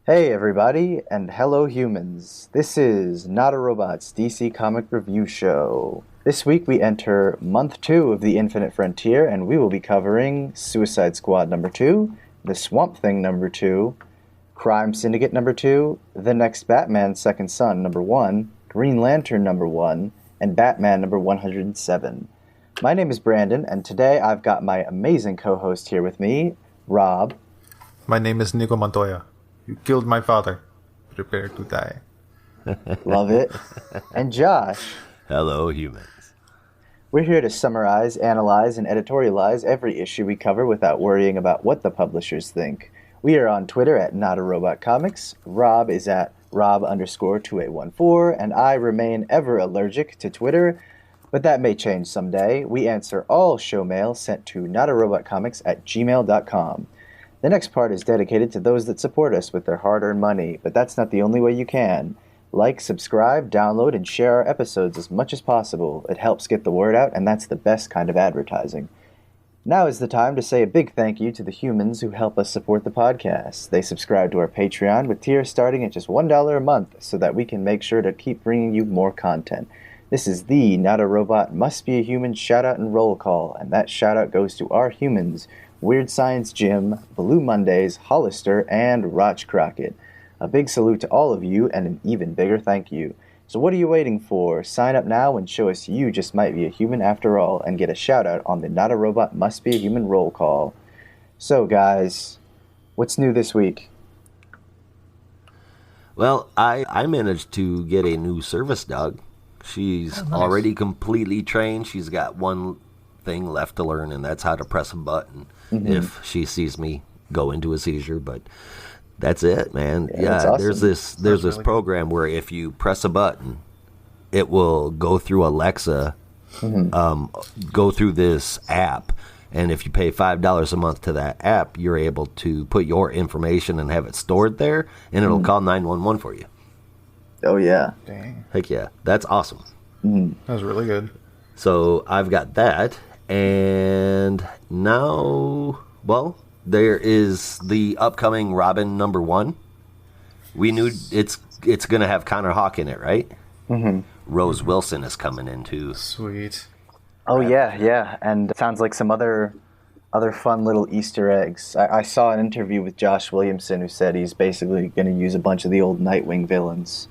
Hey everybody, and hello humans. This is Not a Robot's DC Comic Review Show. This week we enter month 2 of the Infinite Frontier, and we will be covering Suicide Squad number 2, The Swamp Thing number 2, Crime Syndicate number 2, The Next Batman Second Son number 1, Green Lantern number 1, and Batman number 107. My name is Brandon, and today I've got my amazing co-host here with me, Rob. My name is Nico Montoya. You killed my father. Prepare to die. Love it. And Josh. Hello, humans. We're here to summarize, analyze, and editorialize every issue we cover without worrying about what the publishers think. We are on Twitter at NotARobotComics. Rob is at Rob_2814, and I remain ever allergic to Twitter, but that may change someday. We answer all show mail sent to notarobotcomics@gmail.com. The next part is dedicated to those that support us with their hard-earned money, but that's not the only way you can. Like, subscribe, download, and share our episodes as much as possible. It helps get the word out, and that's the best kind of advertising. Now is the time to say a big thank you to the humans who help us support the podcast. They subscribe to our Patreon with tiers starting at just $1 a month so that we can make sure to keep bringing you more content. This is the Not a Robot Must Be a Human shout-out and roll call, and that shout-out goes to our humans, Weird Science Jim, Blue Mondays, Hollister, and Roch Crockett. A big salute to all of you, and an even bigger thank you. So what are you waiting for? Sign up now and show us you just might be a human after all, and get a shout-out on the Not a Robot Must Be a Human roll call. So guys, what's new this week? Well, I managed to get a new service dog. She's already completely trained. She's got one thing left to learn, and that's how to press a button if she sees me go into a seizure. But that's it, man. Yeah, awesome. There's this program where if you press a button, it will go through Alexa, go through this app, and if you pay $5 a month to that app, you're able to put your information and have it stored there, and it'll call 911 for you. Oh yeah. Dang. Heck yeah, that's awesome. That was really good. So I've got that. And now, well, there is the upcoming Robin number 1. We knew it's going to have Connor Hawke in it, right? Mm-hmm. Rose Wilson is coming in too. Sweet. Oh yeah, and it sounds like some other fun little Easter eggs. I saw an interview with Josh Williamson who said he's basically going to use a bunch of the old Nightwing villains.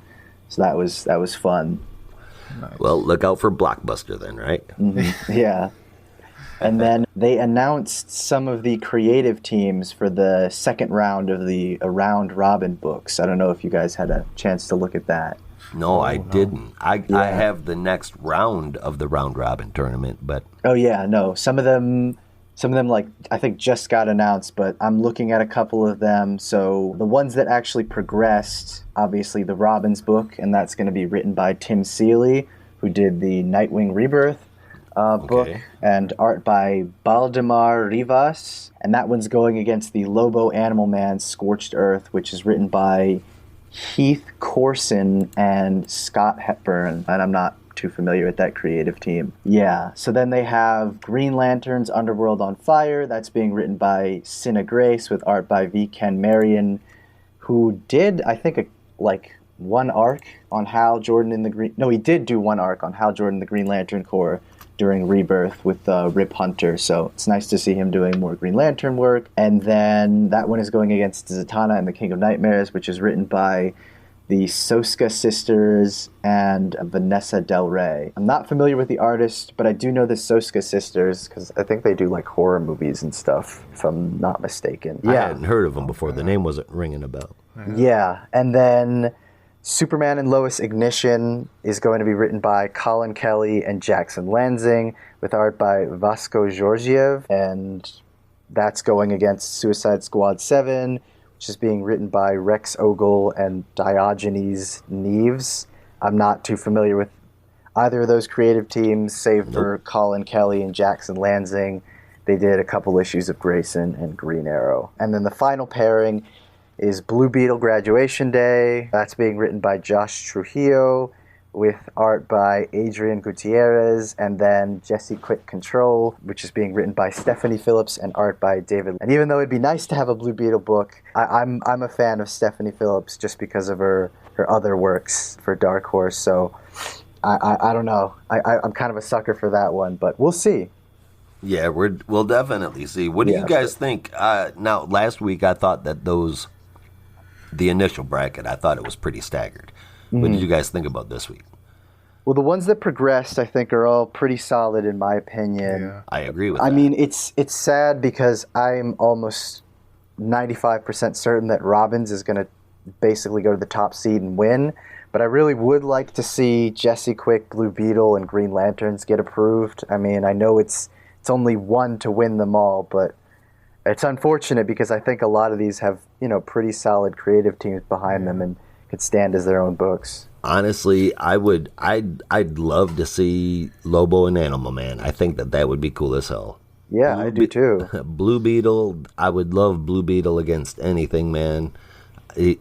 So that was fun. Nice. Well, look out for Blockbuster then, right? Mm-hmm. Yeah. And then they announced some of the creative teams for the second round of the Around Robin books. I don't know if you guys had a chance to look at that. No, I didn't. I have the next round of the Round Robin tournament, but... Oh, yeah, no. Some of them, like, I think just got announced, but I'm looking at a couple of them. So the ones that actually progressed, obviously the Robin's book, and that's going to be written by Tim Seeley, who did the Nightwing Rebirth book, and art by Baldemar Rivas, and that one's going against the Lobo Animal Man Scorched Earth, which is written by Heath Corson and Scott Hepburn, and I'm not too familiar with that creative team. Yeah, so then they have Green Lantern's Underworld on Fire, that's being written by Cinna Grace with art by V. Ken Marion, who did, I think, one arc on Hal Jordan in the Green... No, he did do one arc on Hal Jordan in the Green Lantern Corps during Rebirth with Rip Hunter, so it's nice to see him doing more Green Lantern work. And then that one is going against Zatanna and the King of Nightmares, which is written by the Soska sisters and Vanessa Del Rey. I'm not familiar with the artist, but I do know the Soska sisters because I think they do like horror movies and stuff, if I'm not mistaken. I hadn't heard of them before. The name wasn't ringing a bell. Yeah, and then Superman and Lois Ignition is going to be written by Colin Kelly and Jackson Lanzing, with art by Vasco Georgiev, and that's going against Suicide Squad 7, which is being written by Rex Ogle and Diogenes Neves. I'm not too familiar with either of those creative teams, save for Colin Kelly and Jackson Lanzing. They did a couple issues of Grayson and Green Arrow. And then the final pairing is Blue Beetle Graduation Day. That's being written by Josh Trujillo, with art by Adrian Gutierrez, and then Jesse Quick Control, which is being written by Stephanie Phillips and art by David. And even though it'd be nice to have a Blue Beetle book, I'm a fan of Stephanie Phillips just because of her other works for Dark Horse. So I don't know. I'm kind of a sucker for that one, but we'll see. Yeah, we'll definitely see. What do you guys think? Now, last week I thought that the initial bracket, I thought it was pretty staggered. What did you guys think about this week? Well, the ones that progressed, I think, are all pretty solid in my opinion. Yeah. I agree with that. I mean, it's sad because I'm almost 95% certain that Robbins is going to basically go to the top seed and win. But I really would like to see Jesse Quick, Blue Beetle, and Green Lanterns get approved. I mean, I know it's only one to win them all, but it's unfortunate because I think a lot of these have, pretty solid creative teams behind them and could stand as their own books. Honestly, I'd love to see Lobo and Animal Man. I think that would be cool as hell. Yeah, I do too. Blue Beetle, I would love Blue Beetle against anything, man.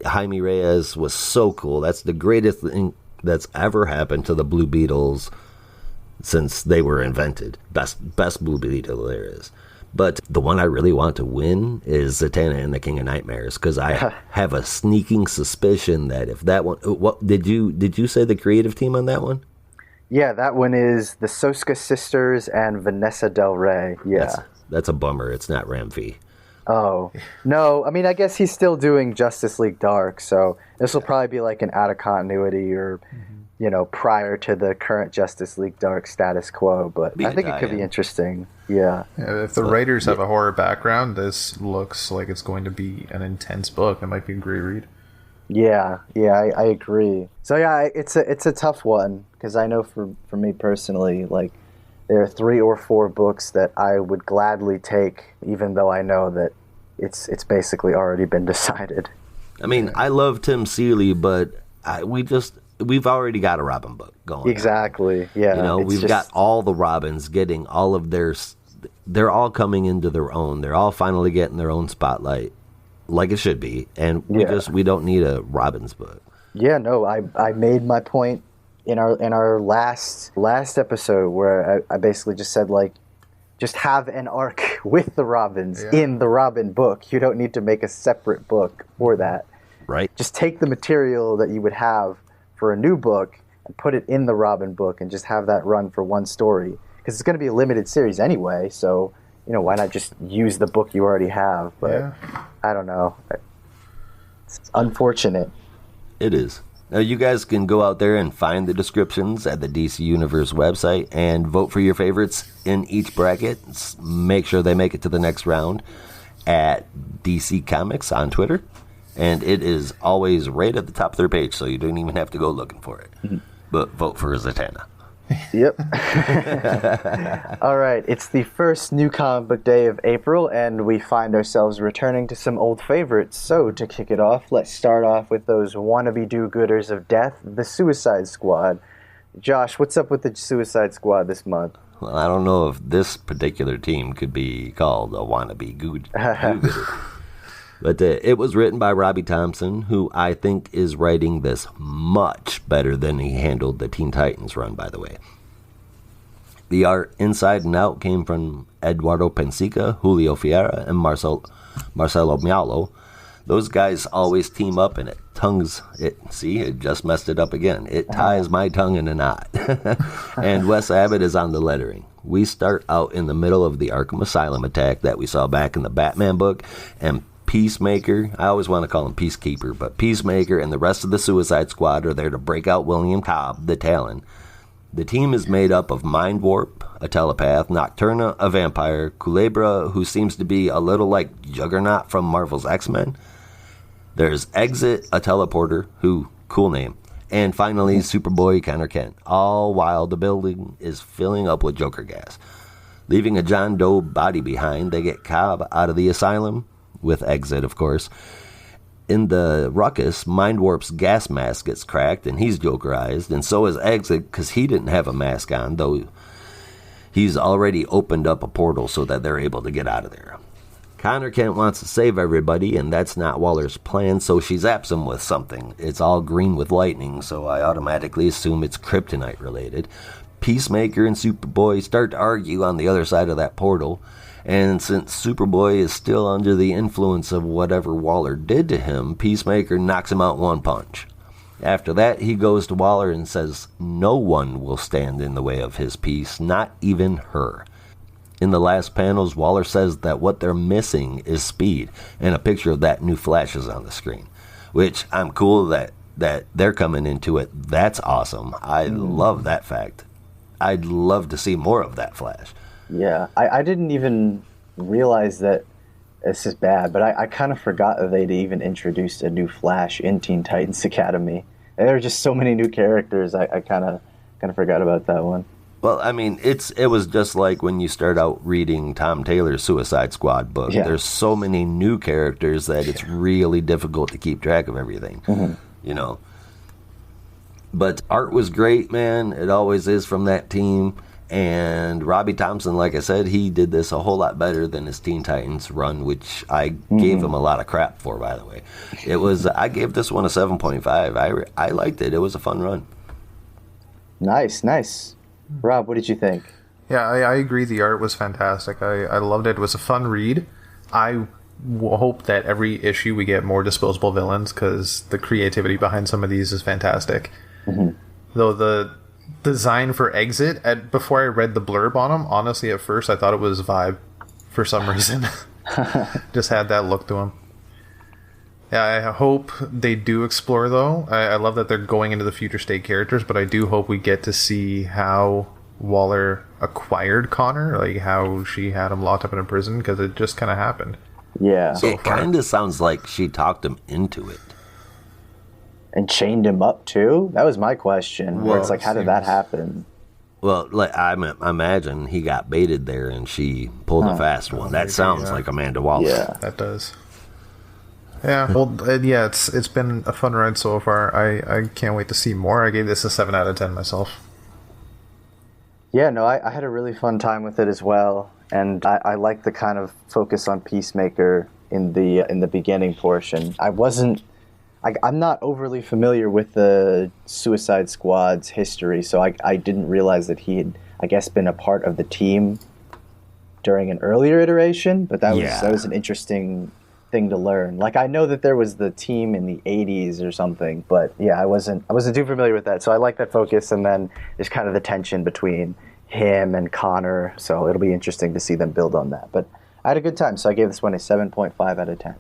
Jaime Reyes was so cool. That's the greatest thing that's ever happened to the Blue Beetles since they were invented. Best Blue Beetle there is. But the one I really want to win is Zatanna and the King of Nightmares, because I have a sneaking suspicion that if that one, what did you say the creative team on that one? Yeah, that one is the Soska sisters and Vanessa Del Rey. Yeah, that's a bummer. It's not Ramvi. Oh no, I mean, I guess he's still doing Justice League Dark, so this will probably be like an out of continuity or prior to the current Justice League Dark status quo. But I think it could be interesting. Yeah. If the writers have a horror background, this looks like it's going to be an intense book. It might be a great read. Yeah, I agree. So yeah, it's a tough one because I know for me personally, like there are 3 or 4 books that I would gladly take, even though I know that it's basically already been decided. I mean, I love Tim Seeley, but we've already got a Robin book going. Exactly. On. Yeah. We've got all the Robins getting all of they're all coming into their own. They're all finally getting their own spotlight, like it should be. And we don't need a Robins book. Yeah, no, I made my point in our last episode where I basically just said, like, just have an arc with the Robins in the Robin book. You don't need to make a separate book for that. Right. Just take the material that you would have for a new book and put it in the Robin book and just have that run for one story. Because it's going to be a limited series anyway, so, why not just use the book you already have? But I don't know. It's unfortunate. It is. Now, you guys can go out there and find the descriptions at the DC Universe website and vote for your favorites in each bracket. Make sure they make it to the next round at DC Comics on Twitter. And it is always right at the top of their page, so you don't even have to go looking for it. Mm-hmm. But vote for Zatanna. Yep. All right. It's the first new comic book day of April, and we find ourselves returning to some old favorites. So, to kick it off, let's start off with those wannabe do-gooders of death, the Suicide Squad. Josh, what's up with the Suicide Squad this month? Well, I don't know if this particular team could be called a wannabe do-gooder. But it was written by Robbie Thompson, who I think is writing this much better than he handled the Teen Titans run, by the way. The art inside and out came from Eduardo Pensica, Julio Fiera, and Marcelo Mialo. Those guys always team up, and it just messed it up again. It ties my tongue in a knot. And Wes Abbott is on the lettering. We start out in the middle of the Arkham Asylum attack that we saw back in the Batman book, and Peacemaker, I always want to call him Peacekeeper, but Peacemaker and the rest of the Suicide Squad are there to break out William Cobb, the Talon. The team is made up of Mind Warp, a telepath, Nocturna, a vampire, Culebra, who seems to be a little like Juggernaut from Marvel's X-Men. There's Exit, a teleporter, who Cool name. And finally, Superboy Connor Kent, all while the building is filling up with Joker gas. Leaving a John Doe body behind, they get Cobb out of the asylum, with Exit, of course. In the ruckus, Mind Warp's gas mask gets cracked, and he's Jokerized, and so is Exit, because he didn't have a mask on, though he's already opened up a portal so that they're able to get out of there. Connor Kent wants to save everybody, and that's not Waller's plan, so she zaps him with something. It's all green with lightning, so I automatically assume it's kryptonite related. Peacemaker and Superboy start to argue on the other side of that portal, and since Superboy is still under the influence of whatever Waller did to him, Peacemaker knocks him out one punch. After that, he goes to Waller and says no one will stand in the way of his peace, not even her. In the last panels, Waller says that what they're missing is speed, and a picture of that new Flash is on the screen, which I'm cool that they're coming into it. That's awesome. I love that fact. I'd love to see more of that Flash. Yeah, I didn't even realize that. This is bad, but I kind of forgot that they'd even introduced a new Flash in Teen Titans Academy. There are just so many new characters. I kind of forgot about that one. Well, I mean, it was just like when you start out reading Tom Taylor's Suicide Squad book. Yeah. There's so many new characters that it's really difficult to keep track of everything, you know. But art was great, man. It always is from that team. And Robbie Thompson, like I said, he did this a whole lot better than his Teen Titans run, which I gave him a lot of crap for, by the way. I gave this one a 7.5. I liked it. It was a fun run. Nice. Rob, what did you think? Yeah, I agree. The art was fantastic. I loved it. It was a fun read. I hope that every issue we get more disposable villains, because the creativity behind some of these is fantastic. Though the design for Exit, before I read the blurb on him, honestly, at first I thought it was Vibe for some reason. Just had that look to him. Yeah, I hope they do explore, though. I love that they're going into the future state characters, but I do hope we get to see how Waller acquired Connor, like how she had him locked up in a prison, because it just kind of happened. Yeah. It kind of sounds like she talked him into it. And chained him up, too? That was my question. Where it's like, how did that happen? Well, like I imagine he got baited there, and she pulled a fast one. That sounds like Amanda Waller. Yeah, that does. Yeah, well, yeah, it's been a fun ride so far. I can't wait to see more. I gave this a 7 out of 10 myself. Yeah, no, I had a really fun time with it as well, and I like the kind of focus on Peacemaker in the beginning portion. I'm not overly familiar with the Suicide Squad's history, so I didn't realize that he had, I guess, been a part of the team during an earlier iteration, but that was an interesting thing to learn. Like, I know that there was the team in the 80s or something, but yeah, I wasn't too familiar with that. So I like that focus, and then there's kind of the tension between him and Connor, so it'll be interesting to see them build on that. But I had a good time, so I gave this one a 7.5 out of 10.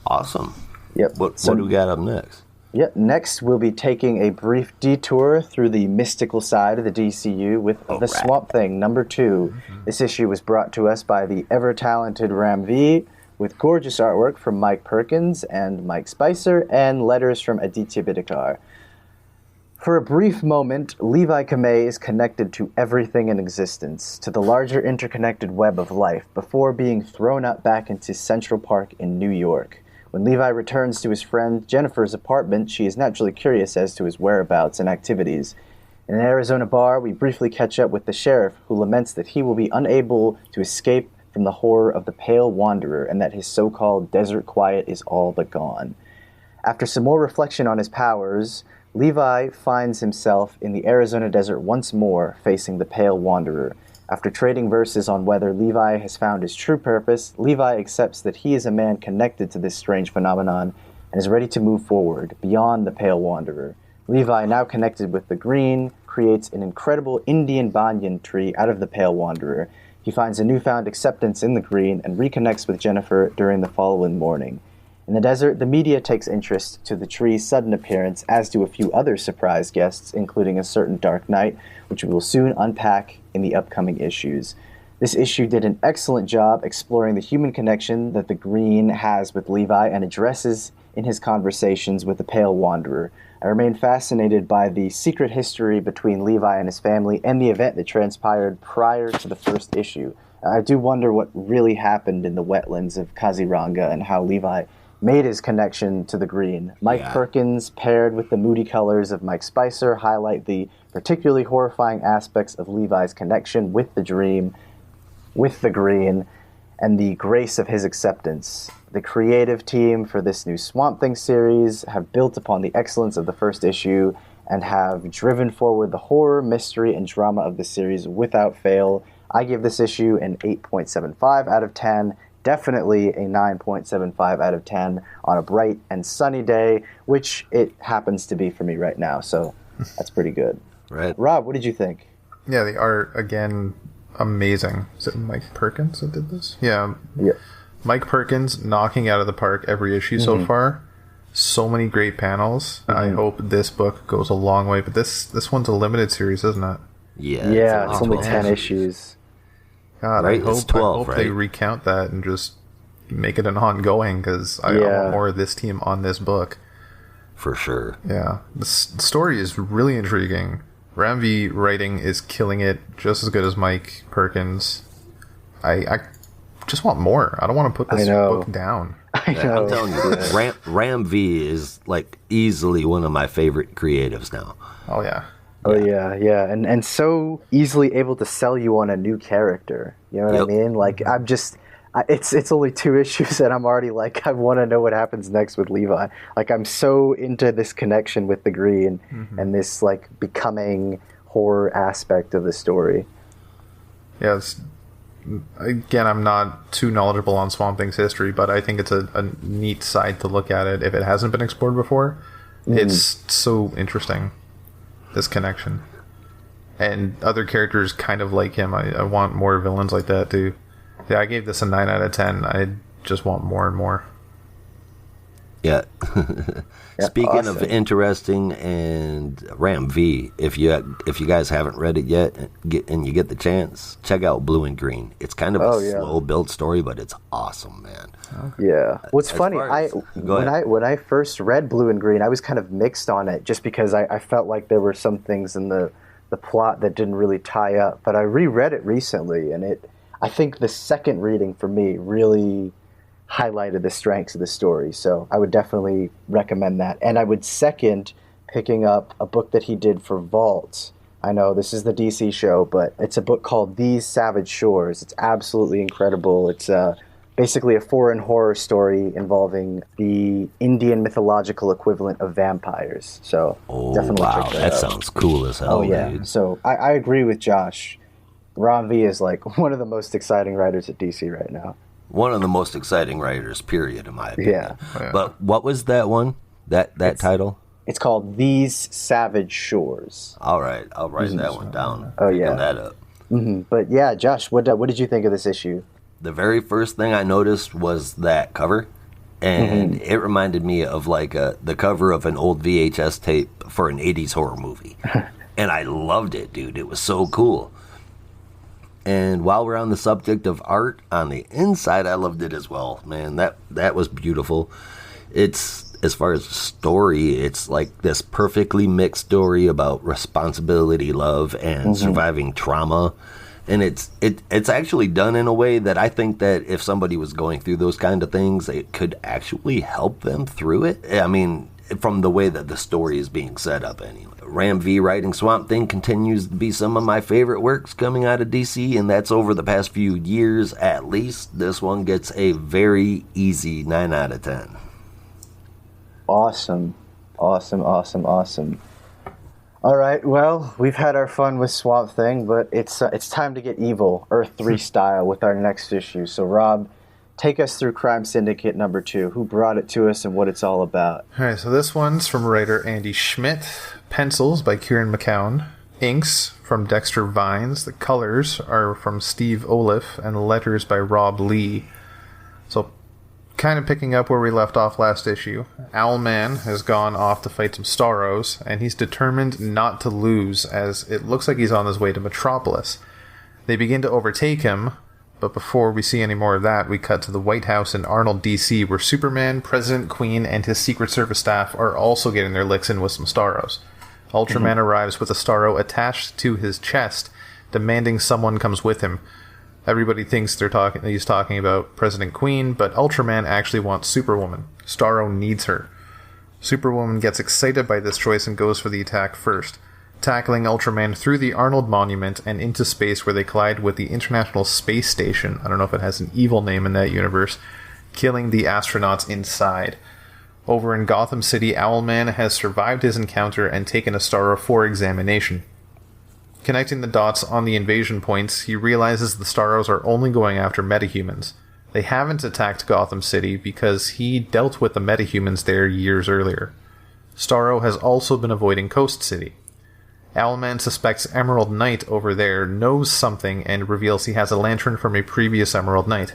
Awesome. Yep. What do we got up next? Yep. Next, we'll be taking a brief detour through the mystical side of the DCU with The Swamp Thing #2. This issue was brought to us by the ever-talented Ram V, with gorgeous artwork from Mike Perkins and Mike Spicer, and letters from Aditya Bidikar. For a brief moment, Levi Kamei is connected to everything in existence, to the larger interconnected web of life, before being thrown up back into Central Park in New York. When Levi returns to his friend Jennifer's apartment, she is naturally curious as to his whereabouts and activities. In an Arizona bar, we briefly catch up with the sheriff, who laments that he will be unable to escape from the horror of the Pale Wanderer, and that his so-called desert quiet is all but gone. After some more reflection on his powers, Levi finds himself in the Arizona desert once more, facing the Pale Wanderer. After trading verses on whether Levi has found his true purpose, Levi accepts that he is a man connected to this strange phenomenon and is ready to move forward, beyond the Pale Wanderer. Levi, now connected with the Green, creates an incredible Indian banyan tree out of the Pale Wanderer. He finds a newfound acceptance in the Green and reconnects with Jennifer during the following morning. In the desert, the media takes interest to the tree's sudden appearance, as do a few other surprise guests, including a certain Dark Knight, which we will soon unpack in the upcoming issues. This issue did an excellent job exploring the human connection that the Green has with Levi and addresses in his conversations with the Pale Wanderer. I remain fascinated by the secret history between Levi and his family and the event that transpired prior to the first issue. I do wonder what really happened in the wetlands of Kaziranga and how Levi made his connection to the green. Mike Perkins, paired with the moody colors of Mike Spicer, highlight the particularly horrifying aspects of Levi's connection with the dream, with the green, and the grace of his acceptance. The creative team for this new Swamp Thing series have built upon the excellence of the first issue and have driven forward the horror, mystery, and drama of the series without fail. I give this issue an 8.75 out of 10, definitely a 9.75 out of 10 on a bright and sunny day, which it happens to be for me right now, so that's pretty good. Right. Rob, what did you think? Yeah, the art, again, amazing. Is it Mike Perkins that did this? Yeah. Mike Perkins knocking out of the park every issue so far. So many great panels. I hope this book goes a long way, but this one's a limited series, isn't it? Yeah, it's only 10 issues. God, Right, I hope, it's 12, I hope they right? recount that and just make it an ongoing, because I want more of this team on this book. For sure. Yeah. The story is really intriguing. Ram V writing is killing it, just as good as Mike Perkins. I just want more. I don't want to put this book down. I know. I'm telling you, Ram V is like easily one of my favorite creatives now. Oh, yeah. Oh yeah, and so easily able to sell you on a new character. You know what I mean? Like it's only 2 issues, and I'm already like, I want to know what happens next with Levi. Like, I'm so into this connection with the green and this like becoming horror aspect of the story. Yeah. Again, I'm not too knowledgeable on Swamp Thing's history, but I think it's a neat side to look at it if it hasn't been explored before. It's so interesting. This connection, and other characters kind of like him. I want more villains like that too. Yeah, I gave this a 9 out of 10. I just want more and more. Yeah. Speaking awesome. of interesting and Ram V, if you guys haven't read it yet and you get the chance, check out Blue and Green. It's kind of a slow build story, but it's awesome, man. Yeah. What's funny, Go ahead. when I first read Blue and Green, I was kind of mixed on it just because I felt like there were some things in the plot that didn't really tie up. But I reread it recently, and I think the second reading for me really highlighted the strengths of the story. So I would definitely recommend that. And I would second picking up a book that he did for Vault. I know this is the DC show, but it's a book called These Savage Shores. It's absolutely incredible. It's basically a foreign horror story involving the Indian mythological equivalent of vampires. So definitely check that out. Sounds cool as hell, dude. So I agree with Josh. Ram V is like one of the most exciting writers at DC right now. One of the most exciting writers, period, in my opinion. Yeah. But what was that one? That title? It's called These Savage Shores. All right, I'll write that one down. Oh, yeah. Picking that up. But yeah, Josh, what did you think of this issue? The very first thing I noticed was that cover, and it reminded me of like the cover of an old VHS tape for an 80s horror movie. And I loved it, dude. It was so cool. And while we're on the subject of art on the inside, I loved it as well, man. That was beautiful. It's, as far as story, it's like this perfectly mixed story about responsibility, love, and surviving trauma. And it's actually done in a way that I think that if somebody was going through those kind of things, it could actually help them through it. I mean, from the way that the story is being set up anyway. Ram V writing Swamp Thing continues to be some of my favorite works coming out of DC, and that's over the past few years at least. This one gets a very easy 9 out of 10. Awesome. All right, well, we've had our fun with Swamp Thing, but it's time to get evil, Earth 3 style, with our next issue. So, Rob, take us through Crime Syndicate number 2. Who brought it to us and what it's all about? All right, so this one's from writer Andy Schmidt. Pencils by Kieran McCown. Inks from Dexter Vines. The colors are from Steve Oliff, and letters by Rob Lee. So, kind of picking up where we left off last issue, Owlman has gone off to fight some Starros, and he's determined not to lose, as it looks like he's on his way to Metropolis. They begin to overtake him, But before we see any more of that, we cut to the White House in Arnold, D.C., where Superman, President Queen, and his Secret Service staff are also getting their licks in with some Starros. Ultraman arrives with a Starro attached to his chest, demanding someone comes with him. Everybody thinks he's talking about President Queen, but Ultraman actually wants Superwoman. Starro needs her. Superwoman gets excited by this choice and goes for the attack first, tackling Ultraman through the Arnold Monument and into space, where they collide with the International Space Station. I don't know if it has an evil name in that universe, killing the astronauts inside. Over in Gotham City, Owlman has survived his encounter and taken a Starro for examination. Connecting the dots on the invasion points, he realizes the Starros are only going after metahumans. They haven't attacked Gotham City because he dealt with the metahumans there years earlier. Starro has also been avoiding Coast City. Owlman suspects Emerald Knight over there knows something and reveals he has a lantern from a previous Emerald Knight.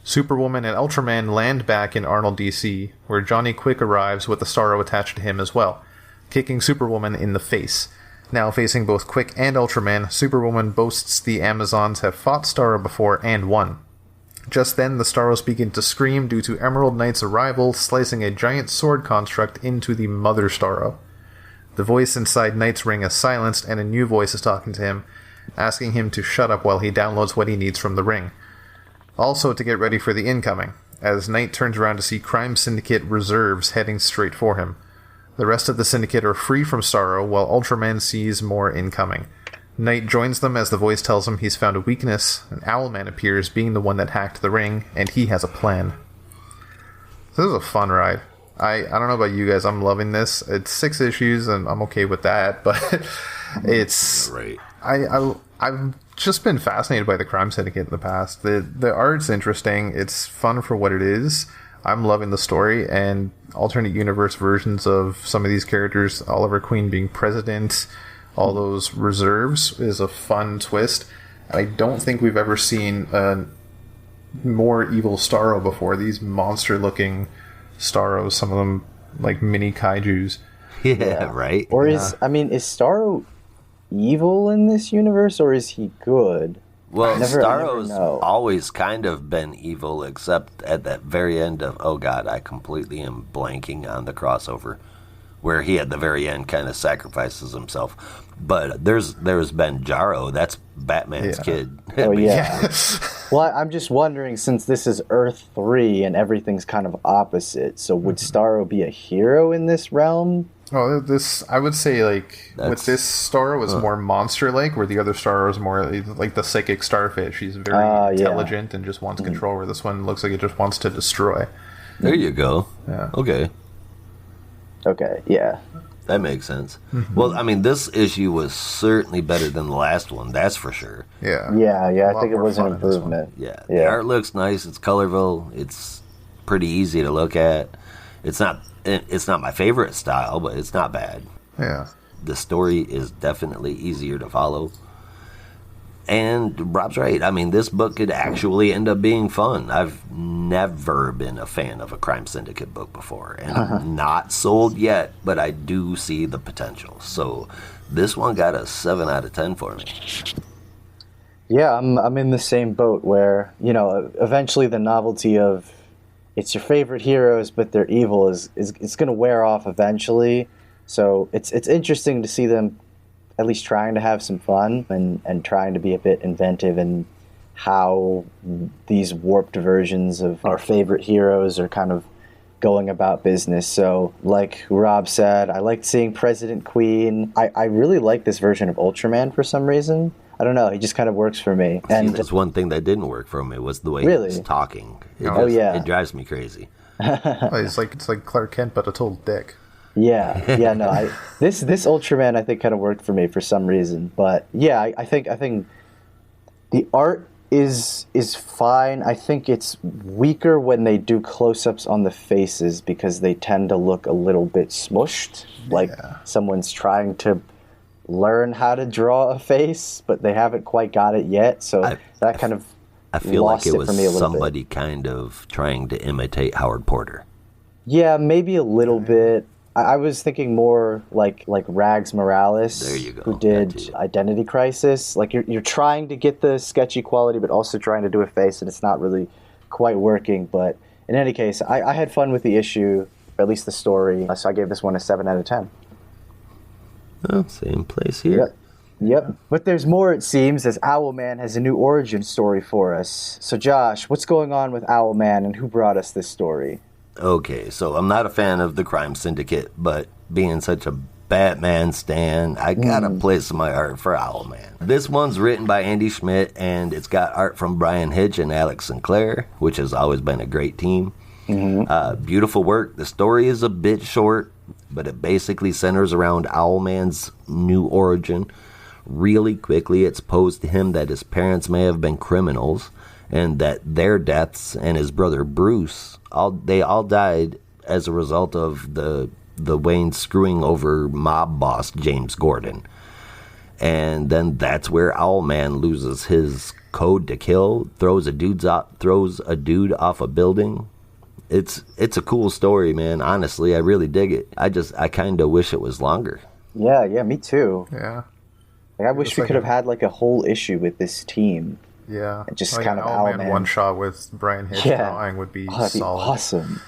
Superwoman and Ultraman land back in Arnold, D.C., where Johnny Quick arrives with the Starro attached to him as well, kicking Superwoman in the face. Now facing both Quick and Ultraman, Superwoman boasts the Amazons have fought Starro before and won. Just then, the Starros begin to scream due to Emerald Knight's arrival, slicing a giant sword construct into the Mother Starro. The voice inside Knight's ring is silenced, and a new voice is talking to him, asking him to shut up while he downloads what he needs from the ring. Also to get ready for the incoming, as Knight turns around to see Crime Syndicate reserves heading straight for him. The rest of the Syndicate are free from Starro, while Ultraman sees more incoming. Knight joins them as the voice tells him he's found a weakness, and Owlman appears, being the one that hacked the ring, and he has a plan. So this is a fun ride. I don't know about you guys, I'm loving this. It's 6 issues, and I'm okay with that, but it's... Right. I've just been fascinated by the Crime Syndicate in the past. The art's interesting, it's fun for what it is. I'm loving the story, and alternate universe versions of some of these characters, Oliver Queen being president, all those reserves, is a fun twist. And I don't think we've ever seen a more evil Starro before. These monster-looking Starros, some of them like mini kaijus. Yeah, right. Or is Starro evil in this universe, or is he good? Well, I never Starro's know. always kind of been evil, except at that very end of, oh god, I completely am blanking on the crossover, where he at the very end kind of sacrifices himself. But there's been Jarro, that's Batman's kid. Oh yeah. Well, I'm just wondering, since this is Earth 3 and everything's kind of opposite, so would Starro be a hero in this realm? Oh, this, I would say, like, with this Starro, it's more monster-like, where the other Starro is more like the psychic starfish. She's very intelligent and just wants control, where this one looks like it just wants to destroy. There you go. Yeah. Okay, yeah. That makes sense. Well, I mean, this issue was certainly better than the last one, that's for sure. Yeah. Yeah, I think it was an improvement. Yeah. The art looks nice, it's colorful, it's pretty easy to look at. It's not my favorite style, but it's not bad. Yeah. The story is definitely easier to follow. And Rob's right. I mean, this book could actually end up being fun. I've never been a fan of a Crime Syndicate book before, and I'm not sold yet, but I do see the potential. So this one got a 7 out of 10 for me. Yeah, I'm in the same boat where, eventually the novelty of it's your favorite heroes, but they're evil is going to wear off eventually. So it's interesting to see them at least trying to have some fun and trying to be a bit inventive in how these warped versions of our favorite heroes are kind of going about business. So like Rob said, I liked seeing President Queen. I really like this version of Ultraman for some reason. I don't know, he just kind of works for me. And that's one thing that didn't work for me was the way he was talking. It drives me crazy. It's like Clark Kent, but a total dick. Yeah, no. This Ultraman I think kind of worked for me for some reason, but yeah, I think the art is fine. I think it's weaker when they do close-ups on the faces because they tend to look a little bit smushed, like someone's trying to learn how to draw a face, but they haven't quite got it yet. So I feel like it was for me a little somebody kind of trying to imitate Howard Porter. Yeah, maybe a little bit. I was thinking more like Rags Morales, There you go. who did That too. Identity Crisis. Like you're trying to get the sketchy quality, but also trying to do a face, and it's not really quite working. But in any case, I had fun with the issue, or at least the story. So I gave this one a 7 out of 10. Well, same place here. Yep. Yep. But there's more, it seems, as Owlman has a new origin story for us. So Josh, what's going on with Owlman, and who brought us this story? Okay, so I'm not a fan of the Crime Syndicate, but being such a Batman stan, I gotta place my art for Owlman. This one's written by Andy Schmidt, and it's got art from Brian Hitch and Alex Sinclair, which has always been a great team. Beautiful work. The story is a bit short, but it basically centers around Owlman's new origin. Really quickly, it's posed to him that his parents may have been criminals, and that their deaths and his brother Bruce, they all died as a result of the Wayne screwing over mob boss James Gordon. And then that's where Owlman loses his code to kill, throws a dude off a building. It's a cool story, man. Honestly, I really dig it. I kind of wish it was longer. Yeah, me too. Yeah. Like, I wish we could have had like a whole issue with this team. Yeah. Just like kind an of Owlman Owlman. one shot with Brian Hitch drawing would be That'd be solid. awesome.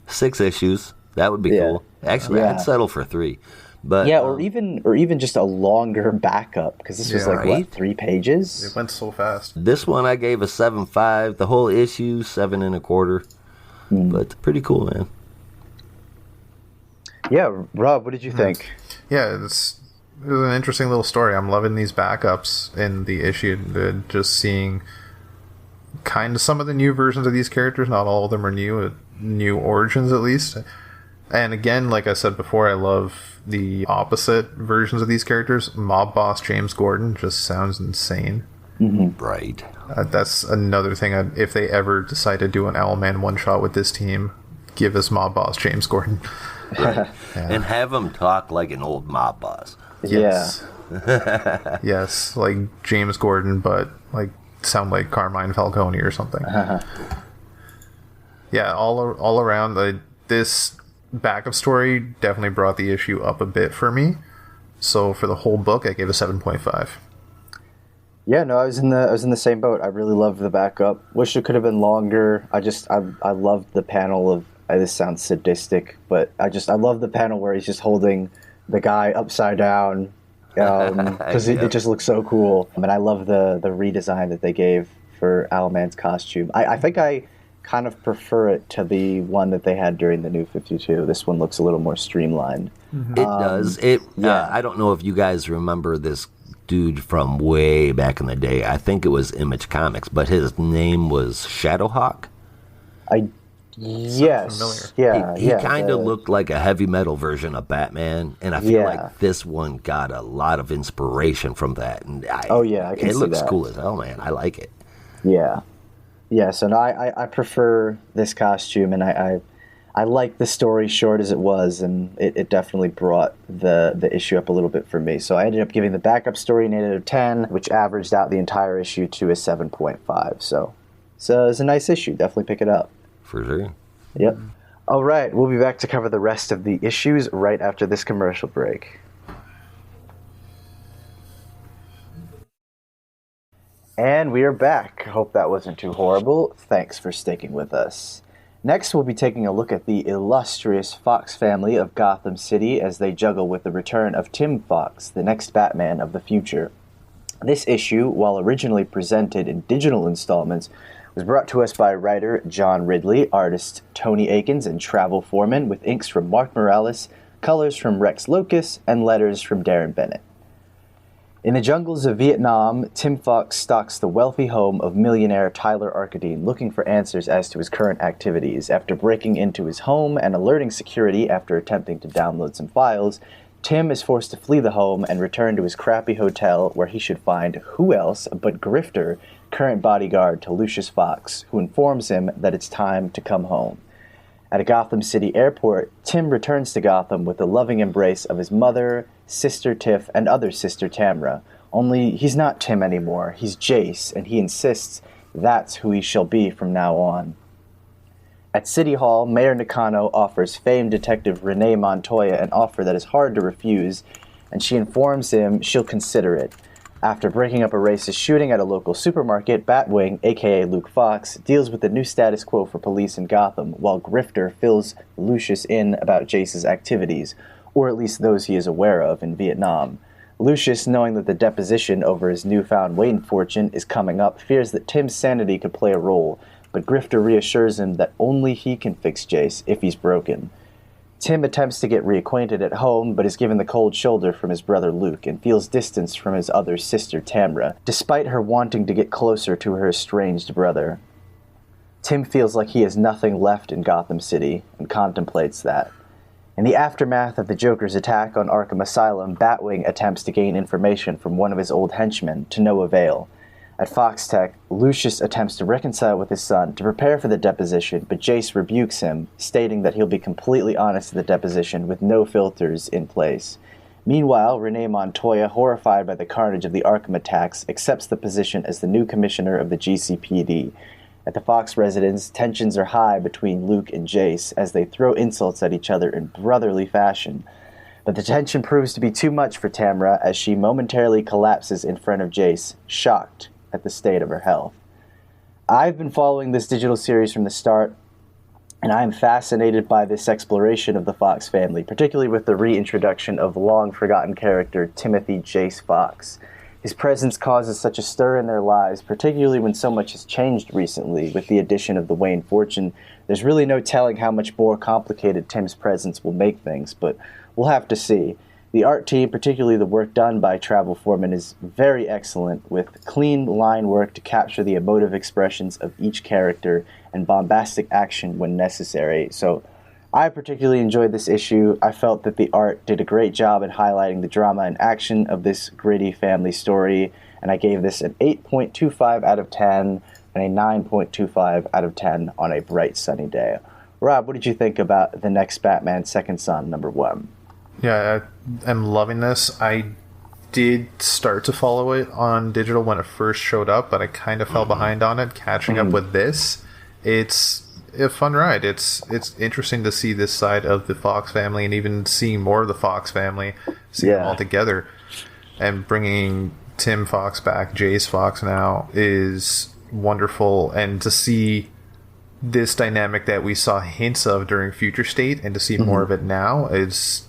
6 issues. That would be cool. Actually, Yeah. I'd settle for 3. But Yeah, or even just a longer backup, because this was Yeah. like Right? 3 pages. It went so fast. this one I gave a 7.5. The whole issue 7 1/4. But pretty cool, man. Yeah, Rob, what did you think? Yeah, it was an interesting little story. I'm loving these backups in the issue. Just seeing kind of some of the new versions of these characters. Not all of them are new origins at least. And again, like I said before, I love the opposite versions of these characters. Mob boss James Gordon just sounds insane. Right. That's another thing. If they ever decide to do an Owlman one shot with this team, give us mob boss James Gordon. And have him talk like an old mob boss. Yes. Yes, like James Gordon, but like sound like Carmine Falcone or something. Yeah, all around, this backup story definitely brought the issue up a bit for me. So for the whole book, I gave a 7.5. Yeah, no, I was in the same boat. I really loved the backup. Wish it could have been longer. I loved the panel of. This sounds sadistic, but I love the panel where he's just holding the guy upside down because it just looks so cool. I mean, I love the redesign that they gave for Owlman's costume. I think I kind of prefer it to the one that they had during the New 52. This one looks a little more streamlined. It does. I don't know if you guys remember this dude from way back in the day. I think it was Image Comics, but his name was Shadowhawk. Yes. Yeah. He kind of looked like a heavy metal version of Batman, and I feel like this one got a lot of inspiration from that. And I can it see looks that. cool as hell, man. I like it. Yeah. So no, I prefer this costume, and I like the story short as it was, and it definitely brought the issue up a little bit for me. So I ended up giving the backup story an 8 out of 10, which averaged out the entire issue to a 7.5. So it's a nice issue. Definitely pick it up. For sure. Yep. All right, we'll be back to cover the rest of the issues right after this commercial break. And we are back. Hope that wasn't too horrible. Thanks for sticking with us. Next, we'll be taking a look at the illustrious Fox family of Gotham City as they juggle with the return of Tim Fox, the next Batman of the future. This issue, while originally presented in digital installments, was brought to us by writer John Ridley, artist Tony Akins, and travel foreman, with inks from Mark Morales, colors from Rex Locus, and letters from Darren Bennett. In the jungles of Vietnam, Tim Fox stalks the wealthy home of millionaire Tyler Arcadine, looking for answers as to his current activities. After breaking into his home and alerting security after attempting to download some files, Tim is forced to flee the home and return to his crappy hotel, where he should find who else but Grifter, current bodyguard to Lucius Fox, who informs him that it's time to come home. At a Gotham City airport, Tim returns to Gotham with the loving embrace of his mother, sister Tiff, and other sister Tamra. Only he's not Tim anymore, he's Jace, and he insists that's who he shall be from now on. At City Hall, Mayor Nakano offers famed detective Renee Montoya an offer that is hard to refuse, and she informs him she'll consider it. After breaking up a racist shooting at a local supermarket, Batwing, aka Luke Fox, deals with the new status quo for police in Gotham, while Grifter fills Lucius in about Jace's activities, or at least those he is aware of, in Vietnam. Lucius, knowing that the deposition over his newfound Wayne fortune is coming up, fears that Tim's sanity could play a role, but Grifter reassures him that only he can fix Jace if he's broken. Tim attempts to get reacquainted at home, but is given the cold shoulder from his brother Luke and feels distance from his other sister Tamra, despite her wanting to get closer to her estranged brother. Tim feels like he has nothing left in Gotham City and contemplates that. In the aftermath of the Joker's attack on Arkham Asylum, Batwing attempts to gain information from one of his old henchmen, to no avail. At Foxtech, Lucius attempts to reconcile with his son to prepare for the deposition, but Jace rebukes him, stating that he'll be completely honest at the deposition with no filters in place. Meanwhile, Renee Montoya, horrified by the carnage of the Arkham attacks, accepts the position as the new commissioner of the GCPD. At the Fox residence, tensions are high between Luke and Jace as they throw insults at each other in brotherly fashion. But the tension proves to be too much for Tamra as she momentarily collapses in front of Jace, shocked at the state of her health. I've been following this digital series from the start, and I am fascinated by this exploration of the Fox family, particularly with the reintroduction of long-forgotten character Timothy Jace Fox. His presence causes such a stir in their lives, particularly when so much has changed recently with the addition of the Wayne fortune. There's really no telling how much more complicated Tim's presence will make things, but we'll have to see. The art team, particularly the work done by Travel Foreman, is very excellent, with clean line work to capture the emotive expressions of each character and bombastic action when necessary. So I particularly enjoyed this issue. I felt that the art did a great job in highlighting the drama and action of this gritty family story, and I gave this an 8.25 out of 10 and a 9.25 out of 10 on a bright sunny day. Rob, what did you think about The Next Batman Second Son, number 1? Yeah, I'm loving this. I did start to follow it on digital when it first showed up, but I kind of fell behind on it. Catching up with this, it's a fun ride. It's interesting to see this side of the Fox family and even seeing more of the Fox family, seeing them all together. And bringing Tim Fox back, Jace Fox now, is wonderful. And to see this dynamic that we saw hints of during Future State and to see more of it now is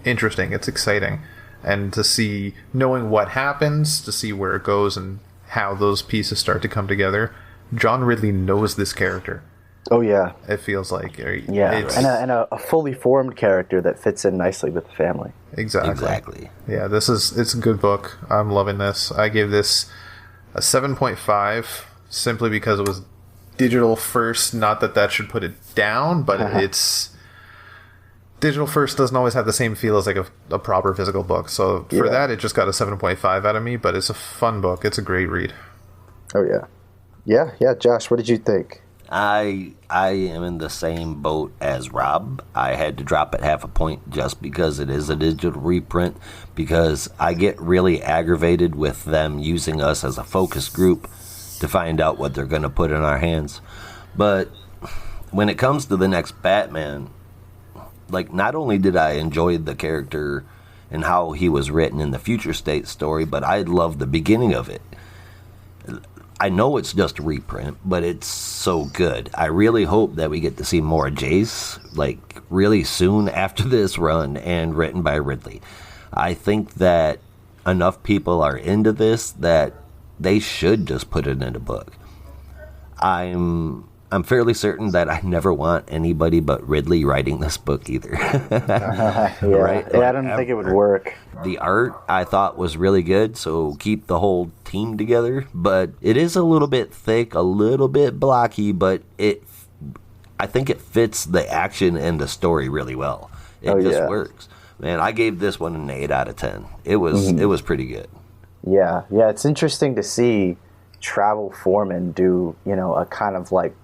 interesting. It's exciting. And to see, knowing what happens, to see where it goes and how those pieces start to come together. John Ridley knows this character. Oh, yeah. It feels like. Yeah, and a fully formed character that fits in nicely with the family. Exactly. Yeah, it's a good book. I'm loving this. I gave this a 7.5 simply because it was digital first. Not that should put it down, but it's... Digital first doesn't always have the same feel as like a proper physical book. So for that, it just got a 7.5 out of me, but it's a fun book. It's a great read. Oh, yeah. Yeah. Josh, what did you think? I am in the same boat as Rob. I had to drop it half a point just because it is a digital reprint, because I get really aggravated with them using us as a focus group to find out what they're going to put in our hands. But when it comes to The Next Batman, like, not only did I enjoy the character and how he was written in the Future State story, but I love the beginning of it. I know it's just a reprint, but it's so good. I really hope that we get to see more Jace, like, really soon after this run and written by Ridley. I think that enough people are into this that they should just put it in a book. I'm fairly certain that I never want anybody but Ridley writing this book either. Right? Yeah, I don't think it would work. The art I thought was really good, so keep the whole team together. But it is a little bit thick, a little bit blocky, but I think it fits the action and the story really well. It just works. Man, I gave this one an 8 out of 10. It was pretty good. Yeah, it's interesting to see Travel Foreman do, a kind of like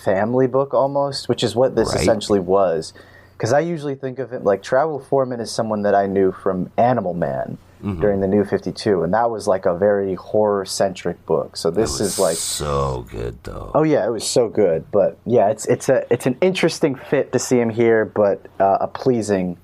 family book almost, which is what this essentially was. Because I usually think of it like Travel Foreman is someone that I knew from Animal Man, during the New 52, and that was like a very horror-centric book. So this is like so good, though. Oh yeah, it was so good. But yeah, it's an interesting fit to see him here, but a pleasing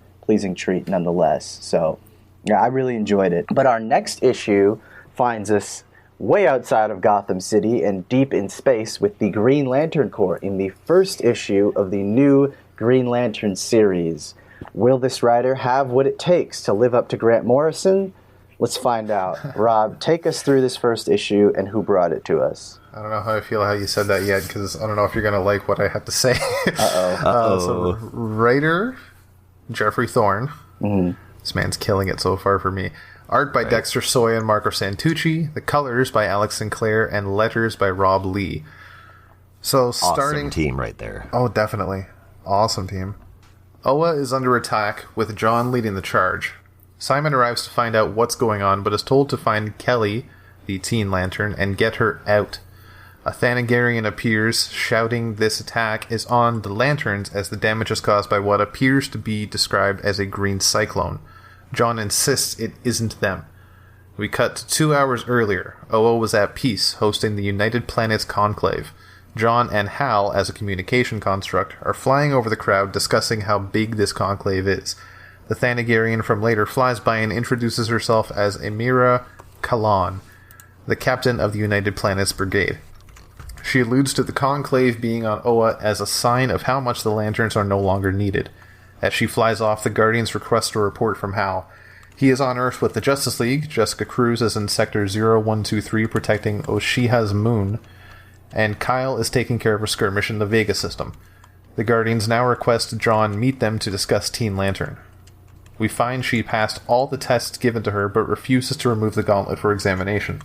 treat nonetheless. So yeah, I really enjoyed it. But our next issue finds us way outside of Gotham City and deep in space with the Green Lantern Corps in the first issue of the new Green Lantern series. Will this writer have what it takes to live up to Grant Morrison? Let's find out. Rob, take us through this first issue and who brought it to us. I don't know how I feel how you said that yet, because I don't know if you're going to like what I have to say. So, writer, Jeffrey Thorne. Mm-hmm. This man's killing it so far for me. Art by Dexter Soy and Marco Santucci. The colors by Alex Sinclair and letters by Rob Lee. So Awesome team right there. Oh, definitely. Awesome team. Oa is under attack, with John leading the charge. Simon arrives to find out what's going on, but is told to find Kelly, the Teen Lantern, and get her out. A Thanagarian appears, shouting this attack is on the Lanterns as the damage is caused by what appears to be described as a green cyclone. John insists it isn't them. We cut to 2 hours earlier. Oa was at peace, hosting the United Planets Conclave. John and Hal, as a communication construct, are flying over the crowd discussing how big this conclave is. The Thanagarian from later flies by and introduces herself as Amira Kalan, the captain of the United Planets Brigade. She alludes to the conclave being on Oa as a sign of how much the Lanterns are no longer needed. As she flies off, the Guardians request a report from Hal. He is on Earth with the Justice League. Jessica Cruz is in Sector 0123 protecting Oshiha's moon, and Kyle is taking care of a skirmish in the Vega system. The Guardians now request John meet them to discuss Teen Lantern. We find she passed all the tests given to her, but refuses to remove the gauntlet for examination.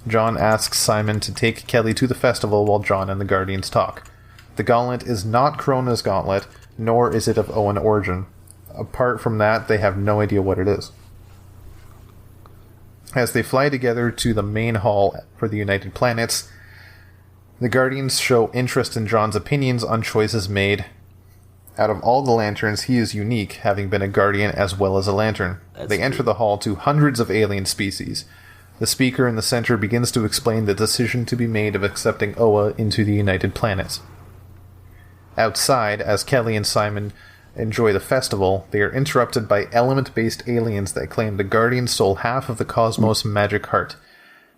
John asks Simon to take Kelly to the festival while John and the Guardians talk. The gauntlet is not Krona's gauntlet, nor is it of Owen origin. Apart from that, they have no idea what it is. As they fly together to the main hall for the United Planets, the Guardians show interest in John's opinions on choices made. Out of all the Lanterns, he is unique, having been a Guardian as well as a Lantern. They enter the hall to hundreds of alien species. The speaker in the center begins to explain the decision to be made of accepting Oa into the United Planets. Outside, as Kelly and Simon enjoy the festival, they are interrupted by element-based aliens that claim the Guardians stole half of the Cosmos magic heart.